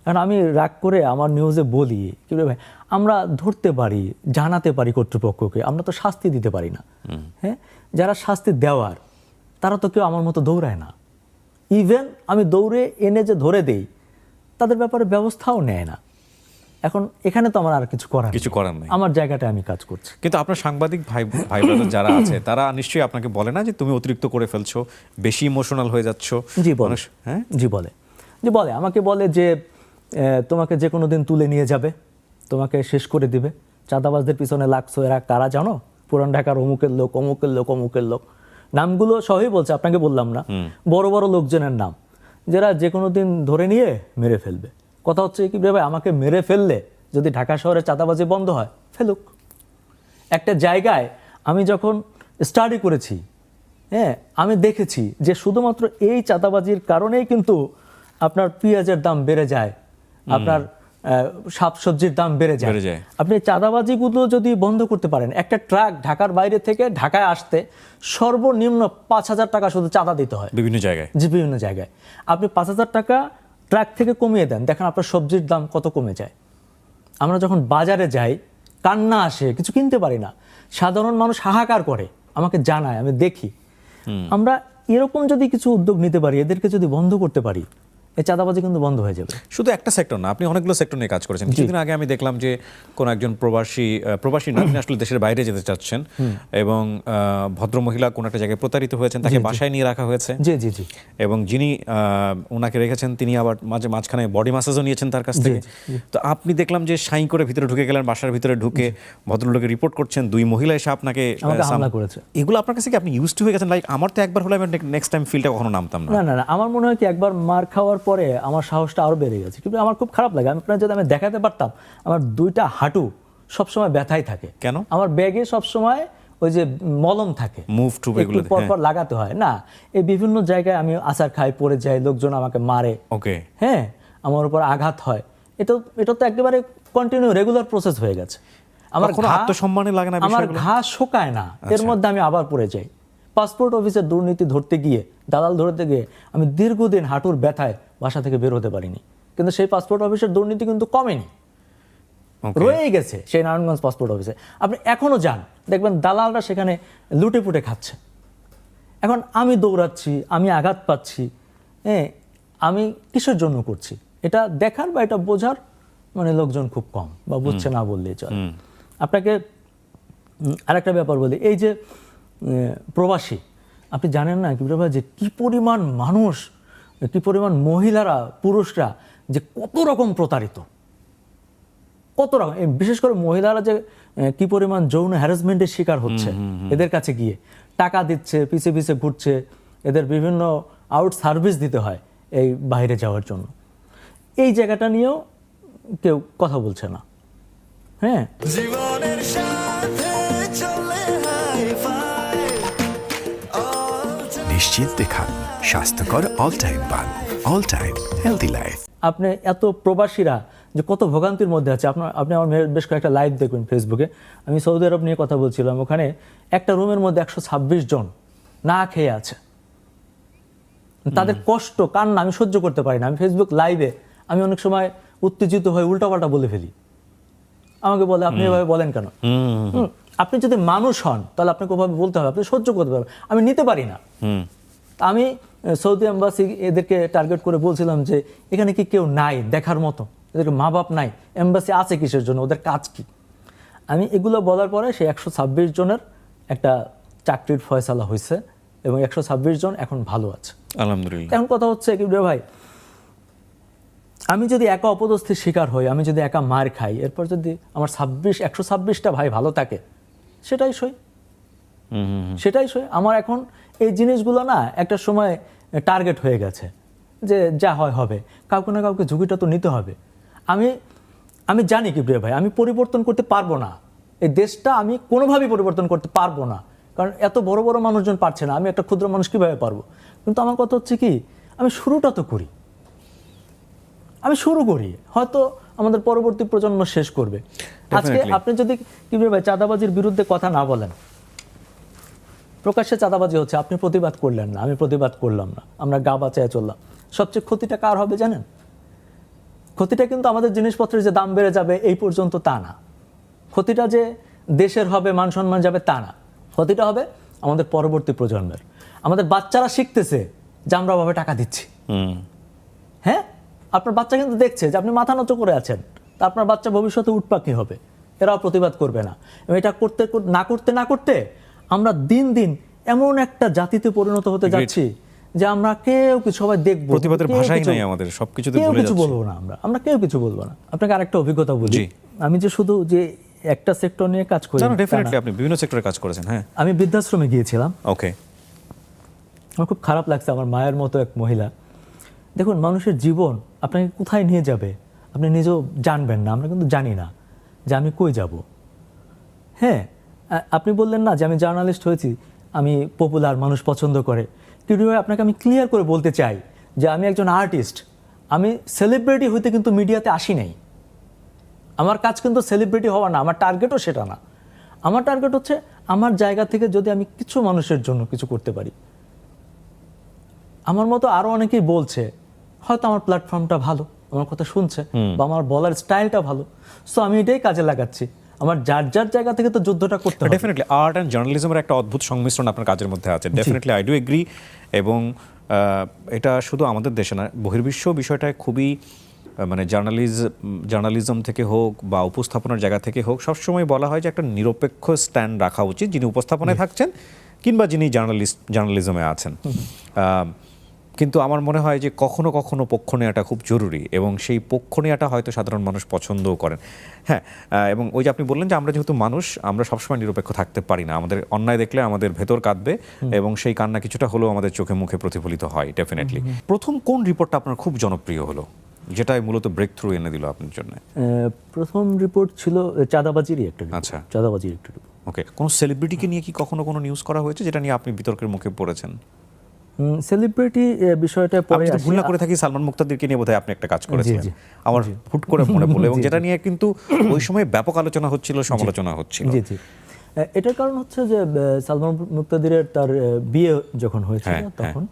কারণ আমি রাগ করে আমার নিউজে বলি কি ভাই, আমরা ধরতে পারি, জানাতে পারি কর্তৃপক্ষকে, আমরা তো শাস্তি দিতে পারি না। হ্যাঁ, যারা শাস্তি দেওয়ার তারা তো কেউ আমার মতো দৌড়ায় না। ইভেন আমি দৌড়ে এনে যে ধরে দেই তাদের ব্যাপারে ব্যবস্থাও নেয় না। এখন এখানে তো আমার আর কিছু করার নেই, আমার জায়গাটা আমি কাজ করছি। কিন্তু আপনার সাংবাদিক ভাই ব্রাদার যারা আছে তারা নিশ্চয়ই আপনাকে বলে না যে তুমি অতিরিক্ত করে ফেলছো, বেশি ইমোশনাল হয়ে যাচ্ছ? জি বলে, হ্যাঁ জি বলে, আমাকে বলে যে তোমাকে যে কোনো দিন তুলে নিয়ে যাবে, তোমাকে শেষ করে দিবে। চাঁদাবাজদের পিছনে লাগছো, এরা কারা জানো? পুরান ঢাকার অমুকের লোক, অমুকের লোক, নামগুলো সবই বলছে, আপনাকে বললাম না, বড় বড় লোকজনের নাম, যারা যে কোনো দিন ধরে নিয়ে মেরে ফেলবে। কথা হচ্ছে কি ভাবে, আমাকে মেরে ফেললে যদি ঢাকা শহরে চাঁদাবাজি বন্ধ হয়, ফেলুক। একটা জায়গায় আমি যখন স্টাডি করেছি, হ্যাঁ, আমি দেখেছি যে শুধুমাত্র এই চাঁদাবাজির কারণেই কিন্তু আপনার পেঁয়াজের দাম বেড়ে যায়, আপনার শাকসবজির দাম বেড়ে যায়। আপনি চাঁদাবাজিগুলো যদি বন্ধ করতে পারেন, একটা ট্রাক ঢাকার বাইরে থেকে ঢাকায় আসতে সর্বনিম্ন 5,000 টাকা শুধু চাঁদা দিতে হয় বিভিন্ন জায়গায়। আপনি 5,000 টাকা ট্রাক থেকে কমিয়ে দেন, দেখেন আপনার সবজির দাম কত কমে যায়। আমরা যখন বাজারে যাই, কান্না আসে, কিছু কিনতে পারি না, সাধারণ মানুষ হাহাকার করে, আমাকে জানায়, আমি দেখি। আমরা এরকম যদি কিছু উদ্যোগ নিতে পারি, এদেরকে যদি বন্ধ করতে পারি, এই চাঁদাবাজি কিন্তু বন্ধ হয়ে যাবে। শুধু একটা সেক্টর না, আপনি অনেকগুলো সেক্টর নিয়ে কাজ করেছেন। কিছুদিন আগে আমি দেখলাম যে কোন একজন প্রবাসী না, তিনি আসলে দেশের বাইরে যেতে চাচ্ছেন এবং ভদ্রমহিলা কোন একটা জায়গায় প্রতারিত হয়েছেন, তাকে বাসায় নিয়ে রাখা হয়েছে। জি। এবং যিনি ওনাকে রেখেছেন তিনি আবার মাঝখানে বডি ম্যাসাজও নিয়েছেন তার কাছ থেকে। তো আপনি দেখলাম যে সাইন করে ভিতরে ঢুকে গেলেন, বাসার ভিতরে ঢুকে ভদ্রলোকে রিপোর্ট করছেন, 2 মহিলা এসে আপনাকে হামলা করেছে। এগুলো আপনার কাছে কি আপনি ইউজড টু হয়ে গেছেন? লাইক আমার তো একবার হলে আমি নেক্সট টাইম ফিল্ডে কখনো নামতাম না। না, আমার মনে হয় কি একবার মার খাওয়ার পরে আমার সাহসটা আরো বেড়ে গেছে। কিন্তু আমার খুব খারাপ লাগে, যদি আমি দেখাতে পারতাম, আমার 2টা হাঁটু সবসময় ব্যথাই থাকে। কেন? আমার ব্যাগে সবসময় ওই যে মলম থাকে, মুভ টু এগুলো পরপর লাগাতে হয় না। এই বিভিন্ন জায়গায় আমি আছাড় খাই, পড়ে যাই, লোকজন আমাকে মারে, ওকে, হ্যাঁ, আমার উপর আঘাত হয়। এটা তো একেবারে কন্টিনিউ রেগুলার প্রসেস হয়ে গেছে। আমার কোনো আত্মসম্মানে লাগে না, আমার ঘা শোকায় না, এর মধ্যে আমি আবার পড়ে যাই। পাসপোর্ট অফিসের দুর্নীতি ধরতে গিয়ে, দালাল ধরতে গিয়ে আমি দীর্ঘদিন হাঁটুর ব্যথায় বাসা থেকে বের হতে পারিনি। কিন্তু সেই পাসপোর্ট অফিসের দুর্নীতি কিন্তু কমেনি, রয়েই গেছে সেই নারায়ণগঞ্জ পাসপোর্ট অফিসে। আপনি এখনো যান, দেখবেন দালালরা সেখানে লুটে পুটে খাচ্ছে। এখন আমি দৌড়াচ্ছি, আমি আঘাত পাচ্ছি, হ্যাঁ, আমি কিসের জন্য করছি এটা দেখার বা এটা বোঝার মানে লোকজন খুব কম, বা বুঝছে না বললেই চলে। আপনাকে আরেকটা ব্যাপার বলি, এই যে প্রবাসী, আপনি জানেন না কি ব্যাপার, যে কি পরিমাণ মানুষ, কি পরিমাণ মহিলারা, পুরুষরা যে কত রকম প্রতারিত, কত রকম, বিশেষ করে মহিলারা যে কি পরিমাণ যৌন হ্যারাসমেন্টের শিকার হচ্ছে এদের কাছে গিয়ে, টাকা দিচ্ছে, পিছে পিছে ঘুরছে, এদের বিভিন্ন আউট সার্ভিস দিতে হয় এই বাইরে যাওয়ার জন্য। এই জায়গাটা নিয়েও কেউ কথা বলছে না। হ্যাঁ, জীবনের সাথে চলে হাই-ফাই নিশ্চিন্তে খান স্বাস্থ্যকর অল টাইম পান। All time healthy life. আপনি এত প্রবাসীরা যে কত ভোগান্তির মধ্যে আছে, আপনি আমার বেশ কয়েকটা লাইভ দেখবেন ফেসবুকে। আমি সৌদি আরব নিয়ে কথা বলছিলাম, ওখানে একটা রুমের মধ্যে 126 জন না খেয়ে আছে। তাদের কষ্ট, কান্না আমি সহ্য করতে পারি না। আমি ফেসবুক লাইভে আমি অনেক সময় উত্তেজিত হয়ে উল্টাপাল্টা বলে ফেলি। আমাকে বলে, আপনি এভাবে বলেন কেন? আপনি যদি মানুষ হন তাহলে আপনাকে ওভাবে বলতে হবে, আপনি সহ্য করতে পারবেন। আমি নিতে পারি না। আমি সৌদি এম্বাসি এদেরকে টার্গেট করে বলছিলাম যে এখানে কি কেউ নাই দেখার মতো, এদেরকে মা বাপ নাই, এম্বাসি আছে কিসের জন্য, ওদের কাজ কি? আমি এগুলো বলার পরে সেই 126 জনের একটা চাকরির ফয়সালা হয়েছে এবং 126 জন এখন ভালো আছে, আলহামদুলিল্লাহ। এখন কথা হচ্ছে কি ভাই, আমি যদি একা অপদস্থির শিকার হই, আমি যদি একা মার খাই, এরপর যদি আমার 126টা ভাই ভালো থাকে, সেটাই সই, সেটাই সই। আমার এখন এই জিনিসগুলো না একটা সময় টার্গেট হয়ে গেছে যে যা হয় হবে, কাউকে না কাউকে ঝুঁকিটা তো নিতে হবে। আমি জানি কি প্রিয় ভাই, আমি পরিবর্তন করতে পারবো না এই দেশটা, আমি কোনোভাবেই পরিবর্তন করতে পারবো না, কারণ এত বড় বড় মানুষজন পারছে না, আমি একটা ক্ষুদ্র মানুষ কীভাবে পারবো? কিন্তু আমার কথা হচ্ছে কি, আমি শুরুটা তো করি, আমি শুরু করি, হয়তো আমাদের পরবর্তী প্রজন্ম শেষ করবে। আজকে আপনি যদি কি ভাই চাঁদাবাজির বিরুদ্ধে কথা না বলেন, প্রকাশ্যে চাঁদাবাজি হচ্ছে, আপনি প্রতিবাদ করলেন না, আমি প্রতিবাদ করলাম না, আমরা গা বাঁচায় চললাম, সবচেয়ে ক্ষতিটা কার হবে জানেন? ক্ষতিটা কিন্তু আমাদের জিনিসপত্রের যে দাম বেড়ে যাবে এই পর্যন্ত তা না, ক্ষতিটা যে দেশের হবে, মান সম্মান যাবে তা না, ক্ষতিটা হবে আমাদের পরবর্তী প্রজন্মের। আমাদের বাচ্চারা শিখতেছে যে আমরা ভাবে টাকা দিচ্ছি। হ্যাঁ, আপনার বাচ্চা কিন্তু দেখছে যে আপনি মাথা নত করে আছেন, তা আপনার বাচ্চা ভবিষ্যতে উটপাকি হবে, এরাও প্রতিবাদ করবে না। এবং এটা না করতে আমরা দিন দিন এমন একটা জাতিতে পরিণত হতে যাচ্ছি যে আমরা কেউ কিছু, সবাই দেখবো, প্রতিবাদের ভাষাই নাই আমাদের, সবকিছুতে কেউ ভুলে কিছু যাচ্ছি। বলবো না, আমরা কেউ কিছু বলবো না। আপনাকে আরেকটা অভিজ্ঞতা বলি, আমি যে শুধু যে একটা সেক্টর নিয়ে কাজ করি, ডেফিনেটলি আপনি বিভিন্ন সেক্টরে কাজ করেছেন। হ্যাঁ, আমি বৃদ্ধাশ্রমে গিয়েছিলাম। ওকে, আমার খুব খারাপ লাগছে, আমার মায়ের মতো এক মহিলা। দেখুন, মানুষের জীবন আপনাকে কোথায় নিয়ে যাবে আপনি নিজেও জানবেন না, আমরা কিন্তু জানি না যে আমি কই যাব। হ্যাঁ, আপনি বললেন না যে আমি জার্নালিস্ট হয়েছি, আমি পপুলার, মানুষ পছন্দ করে, কিন্তু আপনাকে আমি ক্লিয়ার করে বলতে চাই যে আমি একজন আর্টিস্ট, আমি সেলিব্রিটি হইতে কিন্তু মিডিয়াতে আসি নাই। আমার কাজ কিন্তু সেলিব্রিটি হওয়া না, আমার টার্গেটও সেটা না। আমার টার্গেট হচ্ছে আমার জায়গা থেকে যদি আমি কিছু মানুষের জন্য কিছু করতে পারি। আমার মতো আরো অনেকেই বলছে, হয়তো আমার প্ল্যাটফর্মটা ভালো, আমার কথা শুনছে, বা আমার বলার স্টাইলটা ভালো, সো আমি এটাই কাজে লাগাচ্ছি। আমার যার যার জায়গা থেকে তো যুদ্ধটা করতে হবে। ডেফিনেটলি আর্ট অ্যান্ড জার্নালিজমের একটা অদ্ভুত সংমিশ্রণ আপনার কাজের মধ্যে আছে। Definitely I do agri. এবং এটা শুধু আমাদের দেশে না, বহির্বিশ্ব বিষয়টায় খুবই মানে জার্নালিজম থেকে হোক বা উপস্থাপনার জায়গা থেকে হোক, সবসময় বলা হয় যে একটা নিরপেক্ষ স্ট্যান্ড রাখা উচিত, যিনি উপস্থাপনায় থাকছেন কিংবা যিনি জার্নালিজমে আছেন। কিন্তু আমার মনে হয় যে কখনো কখনো পক্ষ নেওয়াটা খুব জরুরি, এবং সেই পক্ষ নেওয়াটা হয়তো সাধারণ মানুষ পছন্দও করেন। হ্যাঁ, এবং ওই যে আপনি বললেন যে আমরা যেহেতু মানুষ, আমরা সবসময় নিরপেক্ষ থাকতে পারি না, আমাদের অন্যায় দেখলে আমাদের ভেতর কাঁদবে, এবং সেই কান্না কিছুটা হলেও আমাদের চোখে মুখে প্রতিফলিত হয় ডেফিনেটলি। প্রথম কোন রিপোর্টটা আপনার খুব জনপ্রিয় হলো, যেটাই মূলত ব্রেক থ্রু এনে দিল আপনার জন্য? প্রথম রিপোর্ট ছিল চাঁদাবাজিরই একটা রিপোর্ট। আচ্ছা, চাঁদাবাজির একটা রিপোর্ট। ওকে, কোন সেলিব্রিটিকে নিয়ে কি কখনো কোনো নিউজ করা হয়েছে যেটা নিয়ে আপনি বিতর্কের মুখে পড়েছেন? সেলিব্রিটি বিষয়টা পরে আমি ভুল না করে থাকি, সালমান মুক্তাদিরকে নিয়ে বোধহয় আপনি একটা কাজ করেছিলেন, আমার হুট করে মনে পড়লো, এবং যেটা নিয়ে কিন্তু ওই সময় ব্যাপক আলোচনা হচ্ছিল, সমালোচনা হচ্ছিল। জি জি, এটার কারণ হচ্ছে যে সালমান মুক্তাদিরের তার বিয়ে যখন হয়েছিল তখন,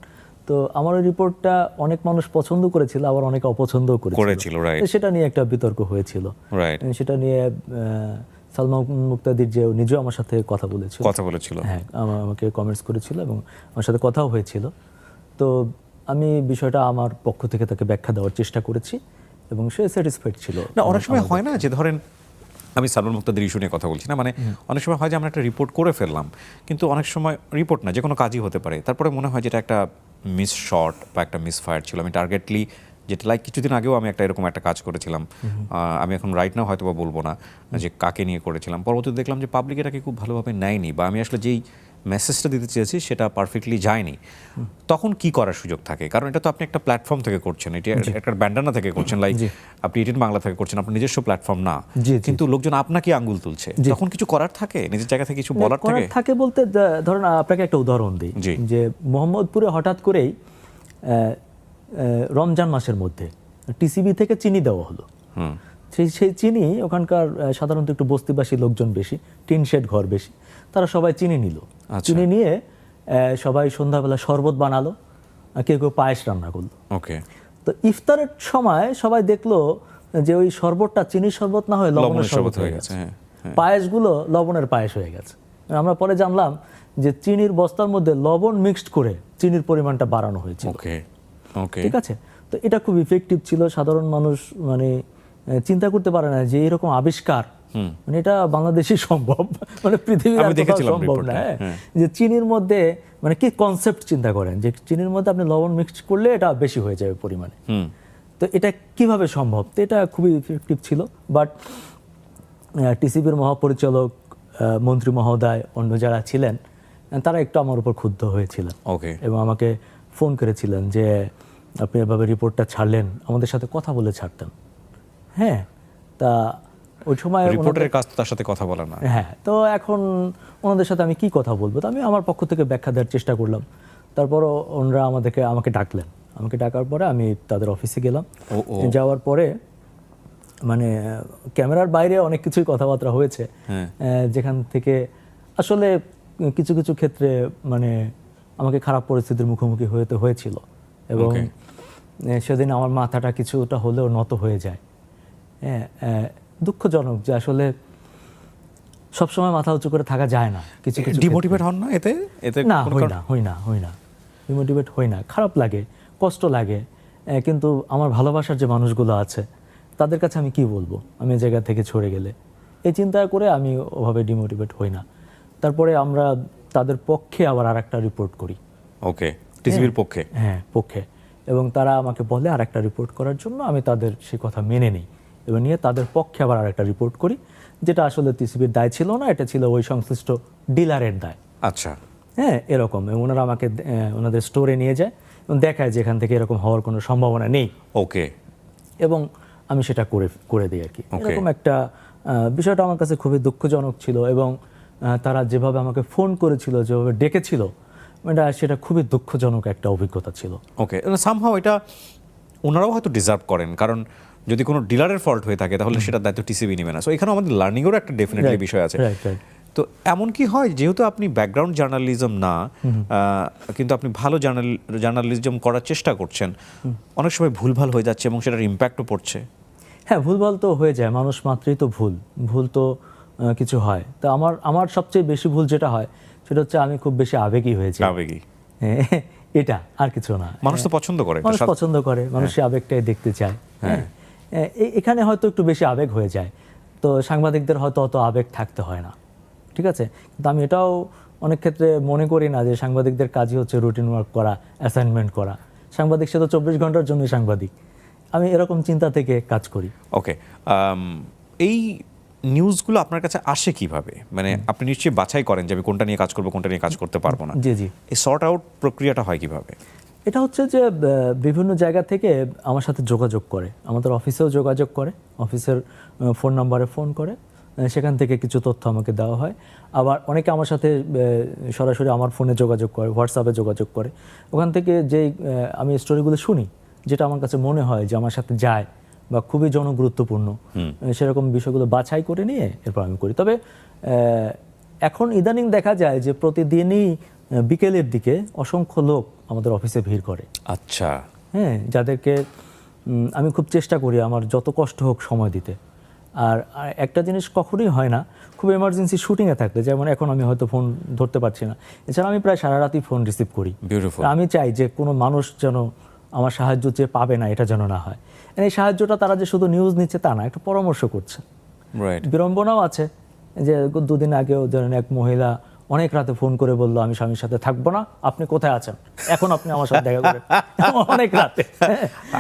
তো আমার ওই রিপোর্টটা অনেক মানুষ পছন্দ করেছিল, আবার অনেকে অপছন্দও করেছিল, রাইট। সেটা নিয়ে একটা বিতর্ক হয়েছিল, রাইট। সেটা নিয়ে সালমা মুক্তাদির যে নিজেও আমার সাথে কথা বলেছিল, হ্যাঁ আমাকে কমেন্টস করেছিল এবং আমার সাথে কথাও হয়েছিল। তো আমি বিষয়টা আমার পক্ষ থেকে তাকে ব্যাখ্যা দেওয়ার চেষ্টা করেছি এবং সে স্যাটিসফাইড ছিল। না, অনেক সময় হয় না যে ধরেন আমি সালমান মুক্তাদির ইস্যু নিয়ে কথা বলছি না, মানে অনেক সময় হয় যে আমরা একটা রিপোর্ট করে ফেললাম, কিন্তু অনেক সময় রিপোর্ট না, যে কোনো কাজই হতে পারে, তারপরে মনে হয় যেটা একটা মিস শট বা একটা মিস ফায়ার ছিল। আমি টার্গেটলি যেটা লাইক কিছুদিন আগেও আমি একটা এরকম একটা কাজ করেছিলাম, আমি এখন রাইট নাও হয়তো বা বলবো না যে কাকে নিয়ে করেছিলাম, পরবর্তীতে দেখলাম যে পাবলিক এটাকে খুব ভালোভাবে নেয়নি বা আমি আসলে যেই মেসেজটা দিতে চেয়েছি সেটা পারফেক্টলি যায়নি। তখন কি করার সুযোগ থাকে? কারণ এটা তো আপনি একটা প্ল্যাটফর্ম থেকে করছেন, এটা একটা ব্যান্ডানা থেকে করছেন, লাইক আপনি এটিএন বাংলা থেকে করছেন, আপনার নিজস্ব প্ল্যাটফর্ম না, কিন্তু লোকজন আপনাকে আঙ্গুল তুলছে, তখন কিছু করার থাকে, নিজের জায়গা থেকে কিছু বলার থাকে বলতে ধরুন আপনাকে একটা উদাহরণ দিই, যে মোহাম্মদপুরে হঠাৎ করেই রমজান মাসের মধ্যে টিসিবি থেকে চিনি দেওয়া হলো। সেই চিনি ওখানকার সাধারণত একটু বস্তিবাসী লোকজন বেশি, টিন শেড ঘর বেশি, তারা সবাই চিনি নিল। চিনি নিয়ে সবাই সন্ধ্যাবেলা শরবত বানালো, কেউ কেউ পায়েস রান্না করলো। তো ইফতারের সময় সবাই দেখলো যে ওই শরবতটা চিনির শরবত না হয়ে লবণের শরবত হয়ে গেছে, পায়েসগুলো লবণের পায়েস হয়ে গেছে। আমরা পরে জানলাম যে চিনির বস্তার মধ্যে লবণ মিক্সড করে চিনির পরিমাণটা বাড়ানো হয়েছে। ঠিক আছে, তো এটা খুব ইফেক্টিভ ছিল। সাধারণ মানুষ মানে চিন্তা করতে পারে না যে এরকম আবিষ্কার, মানে এটা বাংলাদেশে সম্ভব, মানে পৃথিবীর সম্ভব না, যে চিনির মধ্যে মানে কি কনসেপ্ট চিন্তা করেন যে চিনির মধ্যে আপনি লবণ মিক্স করলে এটা বেশি হয়ে যাবে পরিমাণে। তো এটা কিভাবে সম্ভব? তো এটা খুবই ইফেক্টিভ ছিল। বাট টিসিবির মহাপরিচালক, মন্ত্রী মহোদয়, অন্য যারা ছিলেন তারা একটু আমার উপর ক্ষুব্ধ হয়েছিলেন এবং আমাকে ফোন করেছিলেন যে আপনি এভাবে রিপোর্টটা ছাড়লেন, আমাদের সাথে কথা বলে ছাড়তেন। হ্যাঁ, তা ওই সময় রিপোর্টারের কাজ তার সাথে কথা বলা না। হ্যাঁ, তো এখন ওনাদের সাথে আমি কি কথা বলবো? তো আমি আমার পক্ষ থেকে ব্যাখ্যা দেওয়ার চেষ্টা করলাম। তারপর ওনারা আমাকে ডাকলেন। আমাকে ডাকার পরে আমি তাদের অফিসে গেলাম। যাওয়ার পরে মানে ক্যামেরার বাইরে অনেক কিছুই কথাবার্তা হয়েছে, যেখান থেকে আসলে কিছু কিছু ক্ষেত্রে মানে আমাকে খারাপ পরিস্থিতির মুখোমুখি হতে হয়েছিল এবং সেদিন আমার মাথাটা কিছুটা হলেও নত হয়ে যায়। দুঃখজনক যে আসলে সবসময় মাথা উঁচু করে থাকা যায় না। কিছু কিছু ডিমোটিভেট হন না এতে? না, হই না, ডিমোটিভেট হই না, খারাপ লাগে, কষ্ট লাগে, কিন্তু আমার ভালোবাসার যে মানুষগুলো আছে তাদের কাছে আমি কি বলবো আমি এই জায়গা থেকে সরে গেলে, এই চিন্তা করে আমি ওভাবে ডিমোটিভেট হই না। তারপরে আমরা তাদের পক্ষে আবার আরেকটা রিপোর্ট করি। টিসিবির পক্ষে? হ্যাঁ, পক্ষে। এবং তারা আমাকে বলে আরেকটা রিপোর্ট করার জন্য, আমি তাদের সেই কথা মেনে নিই এবং নিয়ে তাদের পক্ষে আবার আরেকটা রিপোর্ট করি, যেটা আসলে টিসিবির দায় ছিল না, এটা ছিল ওই সংশ্লিষ্ট ডিলারের দায়। আচ্ছা, হ্যাঁ, এরকম। এবং ওনারা আমাকে ওনাদের স্টোরে নিয়ে যায় এবং দেখায় যে এখান থেকে এরকম হওয়ার কোনো সম্ভাবনা নেই। এবং আমি সেটা করে দিই আর কি। এরকম একটা বিষয়টা আমার কাছে খুবই দুঃখজনক ছিল এবং তারা যেভাবে আমাকে ফোন করেছিল, যেভাবে ডেকেছিল, সেটা খুবই দুঃখজনক একটা অভিজ্ঞতা ছিল। সামহাও এটা ওনারাও হয়তো ডিজার্ভ করেন, কারণ যদি কোনো ডিলারের ফল্ট হয়ে থাকে তাহলে সেটার দায়িত্ব টিসিবি নেবে না। সো এখানে আমাদের লার্নিংয়েরও একটা ডেফিনেটলি বিষয় আছে। তো এমন কি হয়, যেহেতু আপনি ব্যাকগ্রাউন্ড জার্নালিজম না, কিন্তু আপনি ভালো জার্নালিজম করার চেষ্টা করছেন, অনেক সময় ভুলভাল হয়ে যাচ্ছে এবং সেটার ইম্প্যাক্টও পড়ছে? হ্যাঁ, ভুলভাল তো হয়ে যায়, মানুষ মাত্রই তো ভুল তো কিছু হয়। তো আমার সবচেয়ে বেশি ভুল যেটা হয় সেটা হচ্ছে আমি খুব বেশি আবেগী হয়ে যাই। এটা আর কিছু না। মানুষ তো পছন্দ করে, মানুষ আবেগটাই দেখতে চায়। এখানে হয়তো একটু বেশি আবেগ হয়ে যায়, তো সাংবাদিকদের হয়তো অত আবেগ থাকতে হয় না, ঠিক আছে। কিন্তু আমি এটাও অনেক ক্ষেত্রে মনে করি না যে সাংবাদিকদের কাজই হচ্ছে রুটিন ওয়ার্ক করা, অ্যাসাইনমেন্ট করা। সাংবাদিক সে তো 24 ঘন্টার জন্য সাংবাদিক। আমি এরকম চিন্তা থেকে কাজ করি। এই নিউজগুলো আপনার কাছে আসে কিভাবে? মানে আপনি নিশ্চয়ই বাছাই করেন যে আমি কোনটা নিয়ে কাজ করবো, কোনটা নিয়ে কাজ করতে পারবো না। জি। এই সর্ট আউট প্রক্রিয়াটা হয় কিভাবে? এটা হচ্ছে যে বিভিন্ন জায়গা থেকে আমার সাথে যোগাযোগ করে, আমাদের অফিসেও যোগাযোগ করে, অফিসের ফোন নাম্বারে ফোন করে, সেখান থেকে কিছু তথ্য আমাকে দেওয়া হয়। আবার অনেকে আমার সাথে সরাসরি আমার ফোনে যোগাযোগ করে, হোয়াটসঅ্যাপে যোগাযোগ করে। ওখান থেকে যেই আমি স্টোরিগুলো শুনি, যেটা আমার কাছে মনে হয় যে আমার সাথে যায় বা খুবই জনগুরুত্বপূর্ণ, সেরকম বিষয়গুলো বাছাই করে নিয়ে এরপর আমি করি। তবে এখন ইদানিং দেখা যায় যে প্রতিদিনই বিকেলের দিকে অসংখ্য লোক আমাদের অফিসে ভিড় করে। আচ্ছা। হ্যাঁ, যাদেরকে আমি খুব চেষ্টা করি আমার যত কষ্ট হোক সময় দিতে। আর একটা জিনিস কখনোই হয় না, খুব এমার্জেন্সি শুটিংয়ে থাকলে, যেমন এখন আমি হয়তো ফোন ধরতে পারছি না, এছাড়া আমি প্রায় সারা রাতই ফোন রিসিভ করি। বিউটিফুল। আমি চাই যে কোনো মানুষ যেন আমার সাহায্য যে পাবে না এটা যেন না হয়। এই সাহায্যটা তারা যে শুধু নিউজ নিচ্ছে তা না, একটা পরামর্শ করছে। রাইট। বিড়ম্বনাও আছে যে 2 দিন আগেও ধরেন এক মহিলা অনেক রাতে ফোন করে বললো আমি স্বামীর সাথে থাকবো না, আপনি কোথায় আছেন, এখন আপনি আমার সাথে দেখা করেন। অনেক রাতে।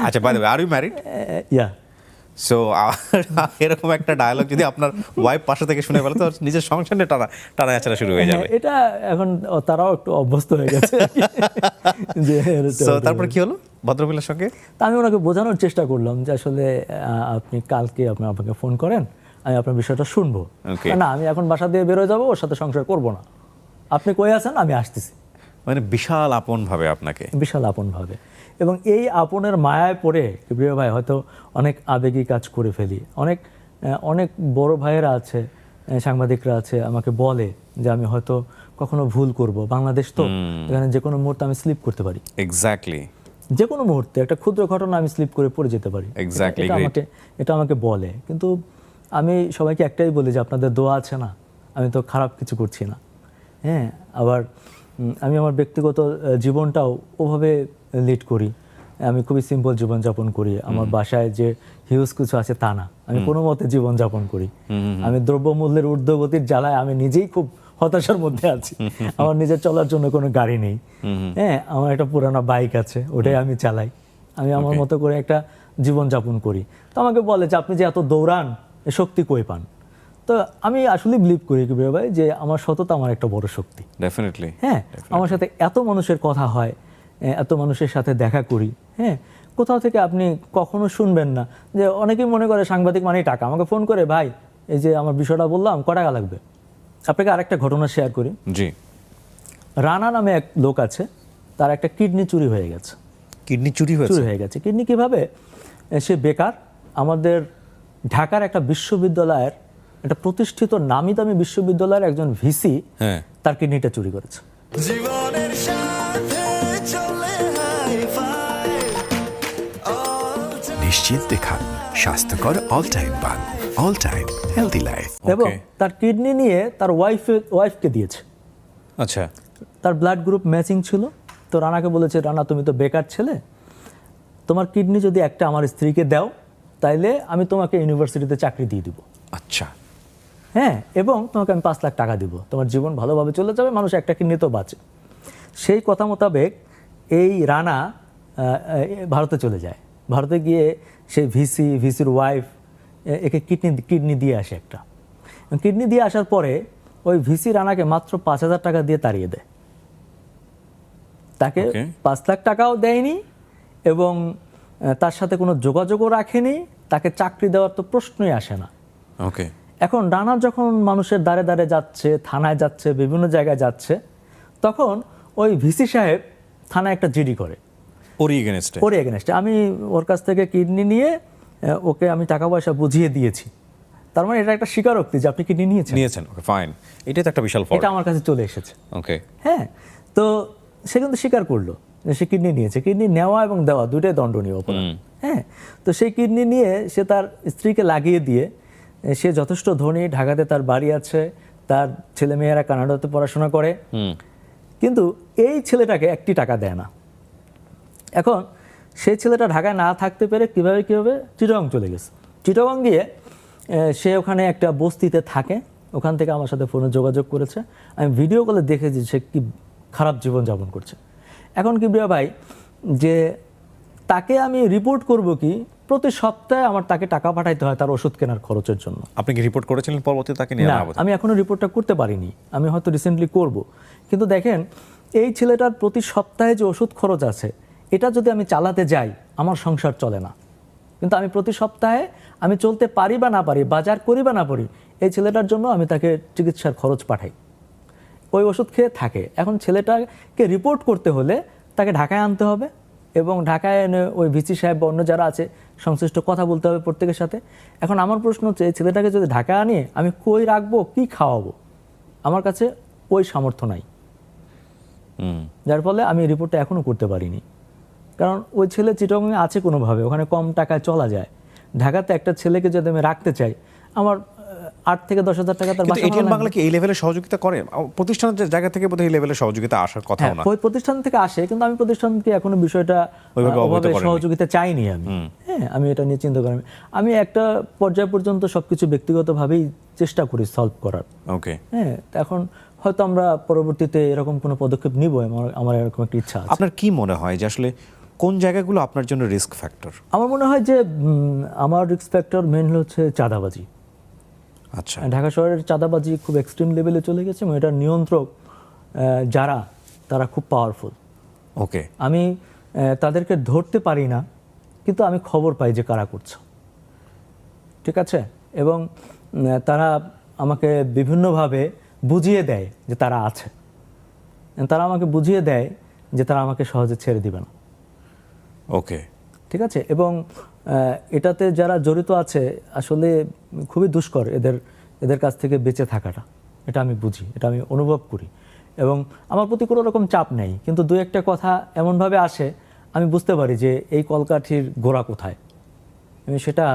আচ্ছা, by the way, are you married? Yeah. So এরকম একটা ডায়লগ যদি আপনার ওয়াইফ পাশে থেকে শুনে ফেলে তো নিজের সংসার নিয়ে টানা আছাড়া শুরু হয়ে যাবে। এটা এখন তারাও একটু অভ্যস্ত হয়ে গেছে যে সো তারপর কি হলো ভদ্রমহিলার সঙ্গে? তা আমি ওনাকে বোঝানোর চেষ্টা করলাম যে আসলে আপনি কালকে আপনি আমাকে ফোন করেন, আমি আপনার বিষয়টা শুনবো। না, আমি এখন বাসা দিয়ে বেরোয় যাবো, ওর সাথে সংসার করবো না, আপনি কই আছেন, আমি আসতেছি। মানে বিশাল আপন ভাবে আপনাকে, বিশাল আপন ভাবে। এবং এই আপনের মায়ায় পড়ে প্রিয় ভাই হয়তো অনেক আবেগী কাজ করে ফেলি। অনেক বড় ভাইয়েরা আছে, সাংবাদিকরা আছে, আমাকে বলে যে আমি হয়তো কখনো ভুল করব, বাংলাদেশ তো, এখানে যে কোনো মুহূর্তে আমি স্লিপ করতে পারি। এক্স্যাক্টলি। যে কোনো মুহূর্তে একটা ক্ষুদ্র ঘটনা আমি স্লিপ করে পড়ে যেতে পারি। এক্স্যাক্টলি। এটা আমাকে বলে, কিন্তু আমি সবাইকে একটাই বলি যে আপনাদের দোয়া আছে না, আমি তো খারাপ কিছু করছি না। হ্যাঁ, আবার আমি আমার ব্যক্তিগত জীবনটাও ওভাবে লিড করি। আমি খুবই সিম্পল জীবনযাপন করি। আমার বাসায় যে হিউজ কিছু আছে তা না, আমি কোনো মতে জীবনযাপন করি। আমি দ্রব্যমূল্যের ঊর্ধ্বগতির জ্বালায় আমি নিজেই খুব হতাশার মধ্যে আছি। আমার নিজের চলার জন্য কোনো গাড়ি নেই। হ্যাঁ, আমার একটা পুরানো বাইক আছে, ওটাই আমি চালাই। আমি আমার মতো করে একটা জীবনযাপন করি। তো আমাকে বলে যে আপনি যে এত দৌড়ান, এ শক্তি কই পান? তো আমি আসলে বিলিভ করি কি ভাই যে আমার সততা আমার একটা বড় শক্তি। ডেফিনেটলি। হ্যাঁ, আমার সাথে এত মানুষের কথা হয়, এত মানুষের সাথে দেখা করি। হ্যাঁ, কোথাও থেকে আপনি কখনো শুনবেন না যে অনেকেই মনে করে সাংবাদিক মানেই টাকা। আমাকে ফোন করে, ভাই এই যে আমার বিষয়টা বললাম, ক টাকা লাগবে? আপনাকে আরেকটা ঘটনা শেয়ার করি। জি। রানা নামে এক লোক আছে, তার একটা কিডনি চুরি হয়ে গেছে। কিডনি চুরি হয়ে গেছে। কিডনি কিভাবে? সে বেকার, আমাদের ঢাকার একটা বিশ্ববিদ্যালয়ের, একটা প্রতিষ্ঠিত নামি দামি বিশ্ববিদ্যালয়ের একজন ভিসি তার কিডনিটা চুরি করেছে। জীবনের সাথে চলে হাই-ফাই, নিশ্চিন্তে খান স্বাস্থ্যকর অল টাইম পান, অল টাইম হেলদি লাইফ। এবং তার কিডনি নিয়ে তার ওয়াইফকে দিয়েছে। আচ্ছা। তার ব্লাড গ্রুপ ম্যাচিং ছিল। তো রানাকে বলেছে, রানা তুমি তো বেকার ছেলে, তোমার কিডনি যদি একটা আমার স্ত্রীকে দাও তাইলে আমি তোমাকে ইউনিভার্সিটিতে চাকরি দিয়ে দিব। আচ্ছা। হ্যাঁ, এবং তোমাকে আমি 5 লাখ টাকা দিব, তোমার জীবন ভালোভাবে চলে যাবে, মানুষ একটা কিডনি তো বাঁচে। সেই কথা মোতাবেক এই রানা ভারতে চলে যায়। ভারতে গিয়ে সেই ভিসির ওয়াইফ একে কিডনি দিয়ে আসে একটা। কিডনি দিয়ে আসার পরে ওই ভিসি রানাকে মাত্র 5,000 টাকা দিয়ে তাড়িয়ে দেয়। তাকে 5 লাখ টাকাও দেয়নি এবং তার সাথে কোনো যোগাযোগও রাখেনি। তাকে চাকরি দেওয়ার তো প্রশ্নই আসে না। ওকে। এখন রানা যখন মানুষের দ্বারে দ্বারে যাচ্ছে, থানায় যাচ্ছে, বিভিন্ন জায়গায় যাচ্ছে, তখন ওই ভিসি সাহেব থানায় একটা জিডি করে ওর এগেনস্টে। আমি ওর কাছ থেকে কিডনি নিয়ে ওকে আমি টাকা পয়সা বুঝিয়ে দিয়েছি। তার মানে এটা একটা স্বীকারোক্তি যে আপনি কিডনি নিয়েছেন। ওকে, ফাইন। এটা তো একটা বিশাল ফল্ট। এটা আমার কাছে চলে এসেছে। ওকে। হ্যাঁ, তো সে কিন্তু স্বীকার করলো যে সে কিডনি নিয়েছে। কিডনি নেওয়া এবং দেওয়া দুটোই দণ্ডনীয় অপরাধ। হ্যাঁ, তো সেই কিডনি নিয়ে সে তার স্ত্রীকে লাগিয়ে দিয়ে, সে যথেষ্ট ধনী, ঢাকাতে তার বাড়ি আছে, তার ছেলেমেয়েরা কানাডাতে পড়াশোনা করে, কিন্তু এই ছেলেটাকে 1 টাকা দেয় না। এখন সেই ছেলেটা ঢাকায় না থাকতে পেরে কীভাবে চিটাগং চলে গেছে। চিটাগং গিয়ে সে ওখানে একটা বস্তিতে থাকে। ওখান থেকে আমার সাথে ফোনে যোগাযোগ করেছে। আমি ভিডিও কলে দেখেছি সে কি খারাপ জীবনযাপন করছে। এখন কিবরিয়া ভাই, যে তাকে আমি রিপোর্ট করব কি, প্রতি সপ্তাহে আমার তাকে টাকা পাঠাইতে হয় তার ওষুধ কেনার খরচের জন্য। আপনি কি রিপোর্ট করেছিলেন পরবর্তীতে তাকে নিয়ে? না, আমি এখনো রিপোর্টটা করতে পারিনি, আমি হয়তো রিসেন্টলি করব। কিন্তু দেখেন, এই ছেলেটার প্রতি সপ্তাহে যে ওষুধ খরচ আছে, এটা যদি আমি চালাতে যাই আমার সংসার চলে না। কিন্তু আমি প্রতি সপ্তাহে আমি চলতে পারি বা না পারি, বাজার করি বা না পারি, এই ছেলেটার জন্য আমি তাকে চিকিৎসার খরচ পাঠাই, ওই ওষুধ খেয়ে থাকে। এখন ছেলেটাকে রিপোর্ট করতে হলে তাকে ঢাকায় আনতে হবে এবং ঢাকায় এনে ওই ভিসি সাহেব বা অন্য যারা আছে সংশ্লিষ্ট কথা বলতে হবে প্রত্যেকের সাথে। এখন আমার প্রশ্ন হচ্ছে, এই ছেলেটাকে যদি ঢাকায় আনিয়ে আমি কই রাখবো, কি খাওয়াবো? আমার কাছে ওই সামর্থ্য নাই, যার ফলে আমি রিপোর্টটা এখনও করতে পারিনি। কারণ ওই ছেলে চিটাগংয়ে আছে কোনোভাবে, ওখানে কম টাকায় চলা যায়। ঢাকাতে একটা ছেলেকে যদি আমি রাখতে চাই, আমার 8 থেকে 10,000 টাকা তার বাসা এটিএন বাংলা কি এই লেভেলের সহযোগিতা করে? প্রতিষ্ঠানের জায়গা থেকে বোধহয় এই লেভেলের সহযোগিতা আসার কথাও হ্যাঁ, না। ওই প্রতিষ্ঠান থেকে আসে, কিন্তু আমি প্রতিষ্ঠানকে এখনো বিষয়টা ওভাবে সহযোগিতা চাইনি আমি। হ্যাঁ, আমি এটা নিয়ে চিন্তা করি। আমি একটা পর্যায় পর্যন্ত সবকিছু ব্যক্তিগতভাবেই চেষ্টা করি সলভ করার। ওকে, হ্যাঁ, এখন হয়তো আমরা পরবর্তীতে এরকম কোনো পদক্ষেপ নিব, আমার এরকম একটা ইচ্ছা আছে। আপনার কি মনে হয় যে আসলে কোন জায়গাগুলো আপনার জন্য রিস্ক ফ্যাক্টর? আমার মনে হয় যে আমার রিস্ক ফ্যাক্টর মেইনলি হচ্ছে চাঁদাবাজি। আচ্ছা, ঢাকা শহরের চাঁদাবাজি খুব এক্সট্রিম লেভেলে চলে গেছে এবং এটার নিয়ন্ত্রক যারা, তারা খুব পাওয়ারফুল। ওকে, আমি তাদেরকে ধরতে পারি না, কিন্তু আমি খবর পাই যে কারা করছে, ঠিক আছে? এবং তারা আমাকে বিভিন্নভাবে বুঝিয়ে দেয় যে তারা আছে, তারা আমাকে বুঝিয়ে দেয় যে তারা আমাকে সহজে ছেড়ে দিবে না। ওকে, ঠিক আছে? এবং এটাতে যারা জড়িত আছে আসলে খুবই দুষ্কর এদের কাছ থেকে বেঁচে থাকাটা। এটা আমি বুঝি, এটা আমি অনুভব করি, এবং আমার প্রতি কোনো রকম চাপ নেই, কিন্তু দু একটা কথা এমনভাবে আসে আমি বুঝতে পারি যে এই কলকাঠির গোড়া কোথায়, এবং সেটা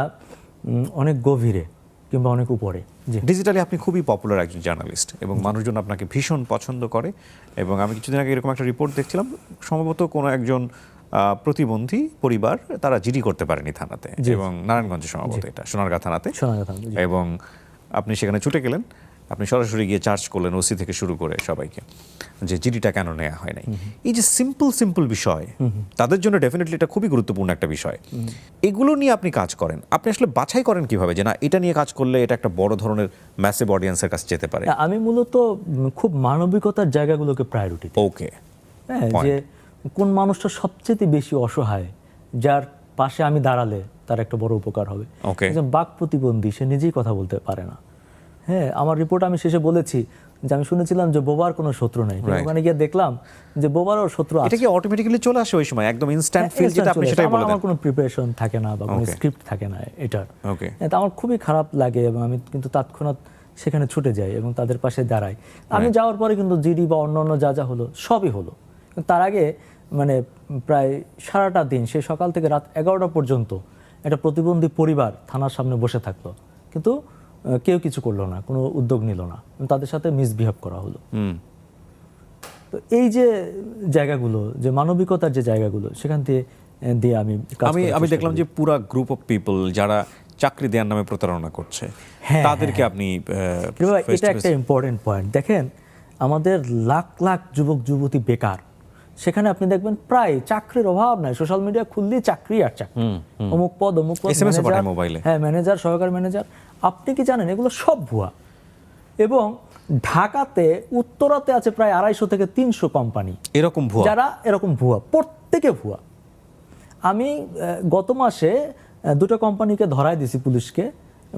অনেক গভীরে কিংবা অনেক উপরে। জি, ডিজিটালি আপনি খুবই পপুলার একজন জার্নালিস্ট এবং মানুষজন আপনাকে ভীষণ পছন্দ করে। এবং আমি কিছুদিন আগে এরকম একটা রিপোর্ট দেখছিলাম, সম্ভবত কোনো একজন প্রতিবন্ধী পরিবার, তারা জিডি করতে পারেনি থানাতে, এবং নারায়ণগঞ্জে সম্ভবত এটা সোনারগাঁ থানাতে, এবং আপনি সেখানে ছুটে গেলেন, আপনি সরাসরি গিয়ে চার্জ করলেন ওসি থেকে শুরু করে সবাইকে, যে জিডিটা কেন নেওয়া হয় নাই। এই যে সিম্পল বিষয়, তাদের জন্য ডেফিনেটলি এটা খুবই গুরুত্বপূর্ণ একটা বিষয়। এগুলো নিয়ে আপনি কাজ করেন, আপনি আসলে বাছাই করেন কিভাবে যে না, এটা নিয়ে কাজ করলে এটা একটা বড় ধরনের ম্যাসিভ অডিয়েন্সের কাছে যেতে পারে? আমি মূলত খুব মানবিকতার জায়গাগুলোকে প্রায়োরিটি দিই। ওকে, হ্যাঁ, যে কোন মানুষটা সবচেয়ে বেশি অসহায়, যার পাশে আমি দাঁড়ালে তার একটা বড় উপকার হবে। একজন বাক প্রতিবন্ধী, সে নিজেই কথা বলতে পারে না। হ্যাঁ, আমার রিপোর্ট আমি শেষে বলেছি যে আমি শুনেছিলাম যে বোবার কোনো শত্রু নাই, ওখানে গিয়ে দেখলাম যে বোবারও শত্রু আছে। এটা কি অটোমেটিক্যালি চলে আসে ওই সময়, একদম ইনস্ট্যান্ট ফিল, যেটা আপনি সেটাই বলে দেন? আমার কোনো প্রিপারেশন থাকে না বা কোনো স্ক্রিপ্ট থাকে না এটার। ওকে, এটা আমার খুবই খারাপ লাগে, এবং আমি কিন্তু তৎক্ষণাৎ সেখানে ছুটে যাই এবং তাদের পাশে দাঁড়াই। আমি যাওয়ার পরে কিন্তু জিডি বা অন্যান্য যা হলো সবই হলো, কিন্তু তার আগে মানে প্রায় সারাটা দিন, সে সকাল থেকে রাত 11টা পর্যন্ত একটা প্রতিবন্ধী পরিবার থানার সামনে বসে থাকলো, কিন্তু কেউ কিছু করলো না, কোনো উদ্যোগ নিল না, তাদের সাথে মিসবিহেভ করা হলো। তো এই যে জায়গাগুলো, যে মানবিকতার যে জায়গাগুলো, সেখান থেকে দিয়ে আমি দেখলাম যে পুরা গ্রুপ অফ পিপল যারা চাকরি দেওয়ার নামে প্রতারণা করছে, তাদেরকে আপনি এটা একটা ইম্পর্টেন্ট পয়েন্ট। দেখেন, আমাদের লাখ লাখ যুবক যুবতী বেকার, সেখানে আপনি দেখবেন প্রায় চাকরির অভাব নাই, সোশ্যাল মিডিয়া খুললেই চাকরি আর চাকরি, অমুক পদ, হ্যাঁ, ম্যানেজার, সহকারী ম্যানেজার। আপনি কি জানেন এগুলো সব ভুয়া? এবং ঢাকাতে উত্তরাতে আছে প্রায় 250 থেকে 300 কোম্পানি এরকম ভুয়া, যারা এরকম ভুয়া, প্রত্যেকে ভুয়া। আমি গত মাসে 2টা কোম্পানিকে ধরায় দিছি পুলিশকে,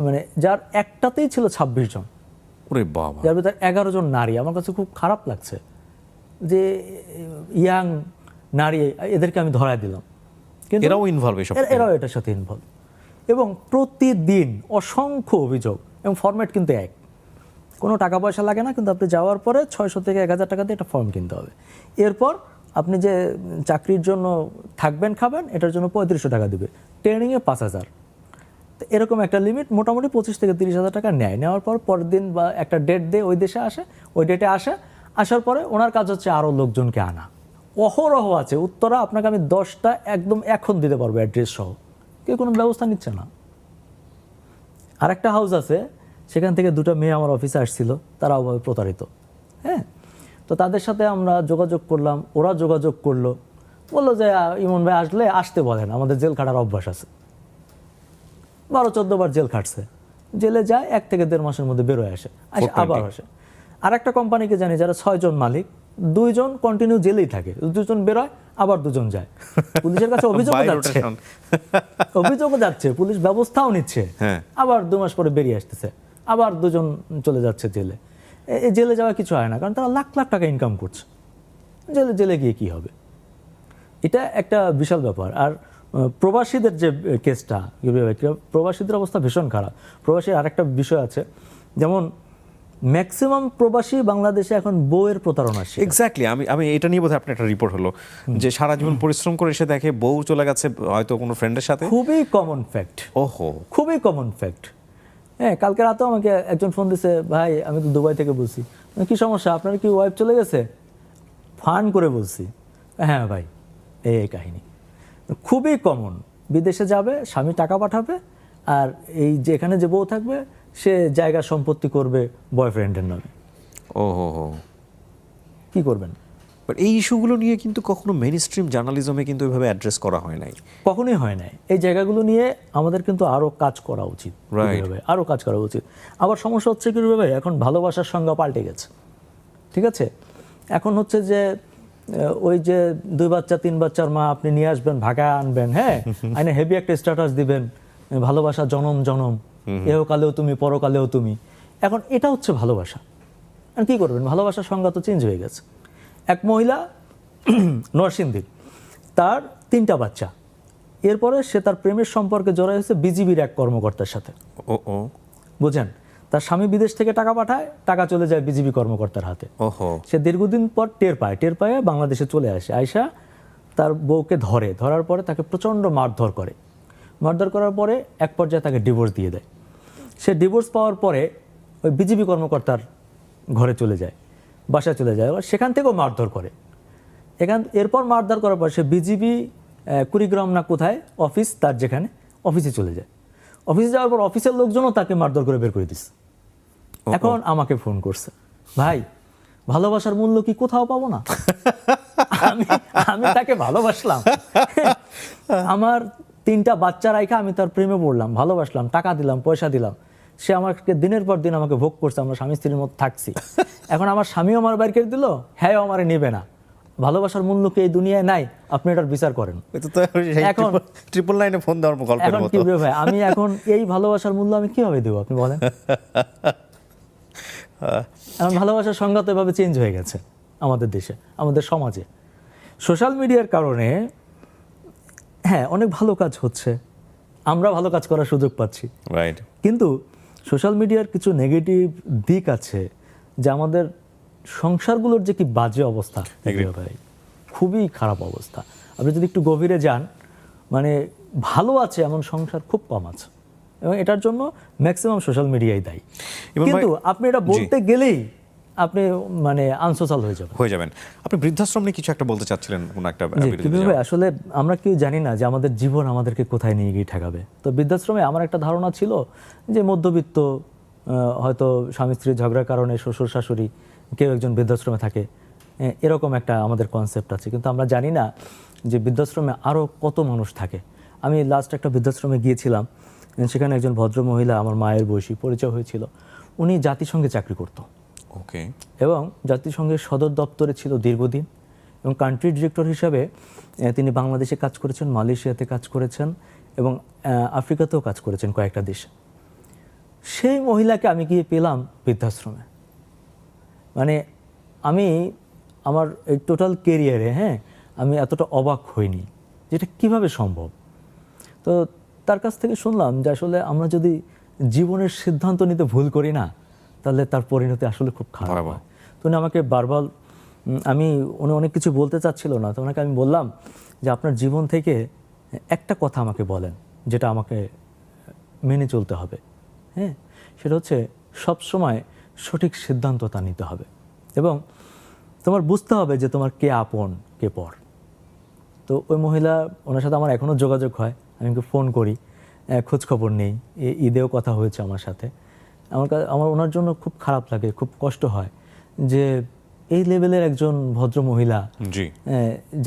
মানে যার একটাতেই ছিল 26 জন, যার ভিতরে 11 জন নারী। আমার কাছে খুব খারাপ লাগছে যে ইয়াং নারী, এদেরকে আমি ধরায় দিলাম, কিন্তু এরাও এটার সাথে ইনভলভ। এবং প্রতিদিন অসংখ্য অভিযোগ, এবং ফরম্যাট কিন্তু এক, কোনো টাকা পয়সা লাগে না, কিন্তু আপনি যাওয়ার পরে 600 থেকে 1000 টাকা দিয়ে একটা ফর্ম কিনতে হবে। এরপর আপনি যে চাকরির জন্য থাকবেন খাবেন, এটার জন্য 3500 টাকা দিবে, ট্রেনিংয়ে 5000। তো এরকম একটা লিমিট, মোটামুটি 25 থেকে 30,000 টাকা নেয়। নেওয়ার পর পরের দিন বা একটা ডেট দিয়ে ওই দেশে আসে, ওই ডেটে আসার পরে ওনার কাজ হচ্ছে আরও লোকজনকে আনা। অহরহ আছে উত্তরা, আপনাকে আমি 10টা একদম এখন দিতে পারবো অ্যাড্রেস সহ, কেউ কোনো ব্যবস্থা নিচ্ছে না। আর একটা হাউস আছে, সেখান থেকে 2টা মেয়ে আমার অফিসে আসছিল, তারা ওভাবে প্রতারিত। হ্যাঁ, তো তাদের সাথে আমরা যোগাযোগ করলাম, ওরা যোগাযোগ করলো, বললো যে ইমন ভাই আসতে বলেন, আমাদের জেল খাটার অভ্যাস আছে। 12-14 বার জেল খাটছে, জেলে যায় 1 থেকে 1.5 মাসের মধ্যে বেরোয় আসে, আবার আসে। আর একটা কোম্পানিকে জানি যারা 6 জন মালিক, 2 জন কন্টিনিউ জেলেই থাকে, 2 জন বেরোয়, আবার 2 জন যায়। পুলিশের কাছে অভিযোগও যাচ্ছে, পুলিশ ব্যবস্থাও নিচ্ছে, আবার 2 মাস পরে বেরিয়ে আসতেছে, আবার 2 জন চলে যাচ্ছে জেলে। এই জেলে যাওয়া কিছু হয় না, কারণ তারা লাখ লাখ টাকা ইনকাম করছে। জেলে গিয়ে কি হবে? এটা একটা বিশাল ব্যাপার। আর প্রবাসীদের যে কেসটা, প্রবাসীদের অবস্থা ভীষণ খারাপ। প্রবাসীর আরেকটা বিষয় আছে, যেমন ম্যাক্সিমাম প্রবাসী বাংলাদেশে এখন বউয়ের প্রতারণা। এক্স্যাক্টলি, আমি এটা নিয়ে বোধহয় আপনার একটা রিপোর্ট হলো যে সারা জীবন পরিশ্রম করে এসে দেখে বউ চলে গেছে হয়তো কোনো ফ্রেন্ডের সাথে। খুবই কমন ফ্যাক্ট। ওহো, খুবই কমন ফ্যাক্ট। হ্যাঁ, কালকে রাতেও আমাকে একজন ফোন দিছে, ভাই আমি তো দুবাই থেকে বলছি। কি সমস্যা, আপনার কি ওয়াইফ চলে গেছে? ফান করে বলছি, হ্যাঁ ভাই, এই কাহিনী খুবই কমন। বিদেশে যাবে, স্বামী টাকা পাঠাবে, আর এই যে এখানে যে বউ থাকবে সে জায়গা সম্পত্তি করবে বয়ফ্রেন্ডের নামে। ও হো, কি করবেন? বাট এই ইস্যুগুলো নিয়ে কিন্তু কখনো মেইন স্ট্রিম জার্নালিজমে কিন্তু এভাবে অ্যাড্রেস করা হয় নাই। কখনোই হয় নাই। এই জায়গাগুলো নিয়ে আমাদের কিন্তু আরো কাজ করা উচিত, Right. আরো কাজ করা উচিত। আবার সমস্যা হচ্ছে কি ভাই, এখন ভালোবাসার সংজ্ঞা পাল্টে গেছে, ঠিক আছে? এখন হচ্ছে যে ওই যে 2 বাচ্চা 3 বাচ্চার মা আপনি নিয়ে আসবেন, ভাগা আনবেন, হ্যাঁ, আইনে হেভি একটা স্ট্যাটাস দিবেন, ভালোবাসা জনম জনম, এহকালেও তুমি পরকালেও তুমি। এখন এটা হচ্ছে ভালোবাসা। আর কি করবেন, ভালোবাসার সংজ্ঞা তো চেঞ্জ হয়ে গেছে। এক মহিলা নরসিংদীর, তার 3টা বাচ্চা, এরপরে সে তার প্রেমের সম্পর্কে জড়াই হয়েছে বিজিবির এক কর্মকর্তার সাথে। ও বুঝেন, তার স্বামী বিদেশ থেকে টাকা পাঠায়, টাকা চলে যায় বিজিবি কর্মকর্তার হাতে। ওহো, সে দীর্ঘদিন পর টের পায় বাংলাদেশে চলে আসে। আয়সা তার বউকে ধরার পরে তাকে প্রচণ্ড মারধর করার পরে এক পর্যায়ে তাকে ডিভোর্স দিয়ে দেয়। সে ডিভোর্স পাওয়ার পরে ওই বিজিবি কর্মকর্তার ঘরে চলে যায়, বাসায় চলে যায়, এবার সেখান থেকেও মারধর করে। এরপর মারধর করার পর সে বিজিবি কুড়িগ্রাম না কোথায় অফিস, তার যেখানে অফিসে চলে যায়। অফিসে যাওয়ার পর অফিসের লোকজনও তাকে মারধর করে বের করে দিচ্ছে। এখন আমাকে ফোন করছে, ভাই ভালোবাসার মূল্য কি কোথাও পাবো না? আমি তাকে ভালোবাসলাম, আমার 3টা বাচ্চা রাইখা আমি তার প্রেমে পড়লাম, ভালোবাসলাম, টাকা দিলাম, পয়সা দিলাম, সে আমাকে দিনের পর দিন আমাকে ভোগ করছে, আমরা স্বামী স্ত্রীর মতো থাকছি। এখন আমার স্বামীও আমার বাইর করে দিল, হ্যাঁ আমারে নেবে না। ভালোবাসার মূল্য কি এই দুনিয়ায় নাই? আপনি এটার বিচার করেন। এখন 999 ফোন দেওয়ার গল্পের এখন মতো। কি ভাই, আমি এখন এই ভালোবাসার মূল্য আমি কিভাবে দেবো আপনি বলেন? এখন ভালোবাসার সংজ্ঞা তো এভাবে চেঞ্জ হয়ে গেছে আমাদের দেশে, আমাদের সমাজে। সোশ্যাল মিডিয়ার কারণে হ্যাঁ অনেক ভালো কাজ হচ্ছে, আমরা ভালো কাজ করার সুযোগ পাচ্ছি, রাইট। কিন্তু সোশ্যাল মিডিয়ার কিছু নেগেটিভ দিক আছে, যে আমাদের সংসারগুলোর যে কি বাজে অবস্থা, ভাই খুবই খারাপ অবস্থা। আপনি যদি একটু গভীরে যান, মানে ভালো আছে এমন সংসার খুব কম আছে, এবং এটার জন্য ম্যাক্সিমাম সোশ্যাল মিডিয়াই দায়ী। কিন্তু আপনি এটা বলতে গেলেই আপনি মানে আনসোশ্যাল হয়ে যাবেন। আপনি বৃদ্ধাশ্রম নিয়ে কিছু একটা বলতে চাচ্ছিলেন, কোন একটা কিভাবে? আসলে আমরা কেউ জানি না যে আমাদের জীবন আমাদেরকে কোথায় নিয়ে গিয়ে ঠেকাবে। তো বৃদ্ধাশ্রমে আমার একটা ধারণা ছিল যে মধ্যবিত্ত, হয়তো স্বামী স্ত্রীর ঝগড়ার কারণে শ্বশুর শাশুড়ি কেউ একজন বৃদ্ধাশ্রমে থাকে, এরকম একটা আমাদের কনসেপ্ট আছে। কিন্তু আমরা জানি না যে বৃদ্ধাশ্রমে আরও কত মানুষ থাকে। আমি লাস্ট একটা বৃদ্ধাশ্রমে গিয়েছিলাম, সেখানে একজন ভদ্র মহিলা, আমার মায়ের বয়সী, পরিচয় হয়েছিল। উনি জাতিসংঘে চাকরি করতো, ওকে, এবং জাতিসংঘের সদর দপ্তরে ছিল দীর্ঘদিন, এবং কান্ট্রি ডিরেক্টর হিসাবে তিনি বাংলাদেশে কাজ করেছেন, মালয়েশিয়াতে কাজ করেছেন, এবং আফ্রিকাতেও কাজ করেছেন কয়েকটা দেশে। সেই মহিলাকে আমি গিয়ে পেলাম বৃদ্ধাশ্রমে। মানে আমি আমার এই টোটাল কেরিয়ারে আমি এতটা অবাক হইনি যেটা কিভাবে সম্ভব। তো তার কাছ থেকে শুনলাম যে আসলে আমরা যদি জীবনের সিদ্ধান্ত নিতে ভুল করি না, তাহলে তার পরিণতি আসলে খুব খারাপ হয়। তো উনি আমাকে বারবার, উনি অনেক কিছু বলতে চাচ্ছিল না, তো ওনাকে আমি বললাম যে আপনার জীবন থেকে একটা কথা আমাকে বলেন যেটা আমাকে মেনে চলতে হবে। সেটা হচ্ছে সবসময় সঠিক সিদ্ধান্তটা নিতে হবে, এবং তোমার বুঝতে হবে যে তোমার কে আপন কে পর। তো ওই মহিলা, ওনার সাথে আমার এখনও যোগাযোগ হয়, আমি ওকে ফোন করি, খোঁজখবর নেই, ঈদেও কথা হয়েছে আমার সাথে। আমার ওনার জন্য খুব খারাপ লাগে, খুব কষ্ট হয় যে এই লেভেলের একজন ভদ্র মহিলা,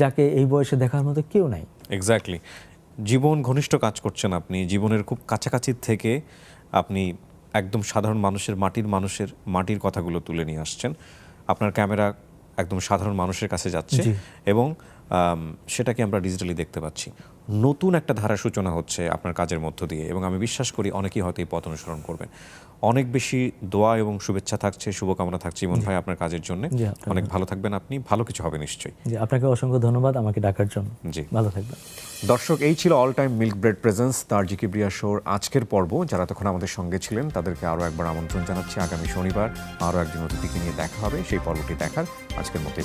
যাকে এই বয়সে দেখার মতো কেউ নাই। এক্স্যাক্টলি, জীবন ঘনিষ্ঠ কাজ করছেন আপনি, জীবনের খুব কাছাকাছি থেকে আপনি একদম সাধারণ মানুষের, মাটির কথাগুলো তুলে নিয়ে আসছেন। আপনার ক্যামেরা একদম সাধারণ মানুষের কাছে যাচ্ছে, এবং সেটাকে আমরা ডিজিটালি দেখতে পাচ্ছি। নতুন একটা ধারার সূচনা হচ্ছে আপনার কাজের মধ্য দিয়ে, এবং আমি বিশ্বাস করি অনেকেই হয়তো এই পথ অনুসরণ করবেন। অনেক বেশি দোয়া এবং শুভেচ্ছা থাকছে, শুভকামনা থাকছে ইমন ভাই আপনার কাজের জন্য। অনেক ভালো থাকবেন আপনি, ভালো কিছু হবে নিশ্চয়ই। আপনাকে অসংখ্য ধন্যবাদ আমাকে ডাকার জন্য। জি, ভালো থাকবেন। দর্শক, এই ছিল all time milk bread presents the RG Kibria শোর আজকের পর্ব। যারা তখন আমাদের সঙ্গে ছিলেন তাদেরকে আরও একবার আমন্ত্রণ জানাচ্ছি, আগামী শনিবার আরও একজন অতিথিকে নিয়ে দেখা হবে। সেই পর্বটি দেখার আজকের মতো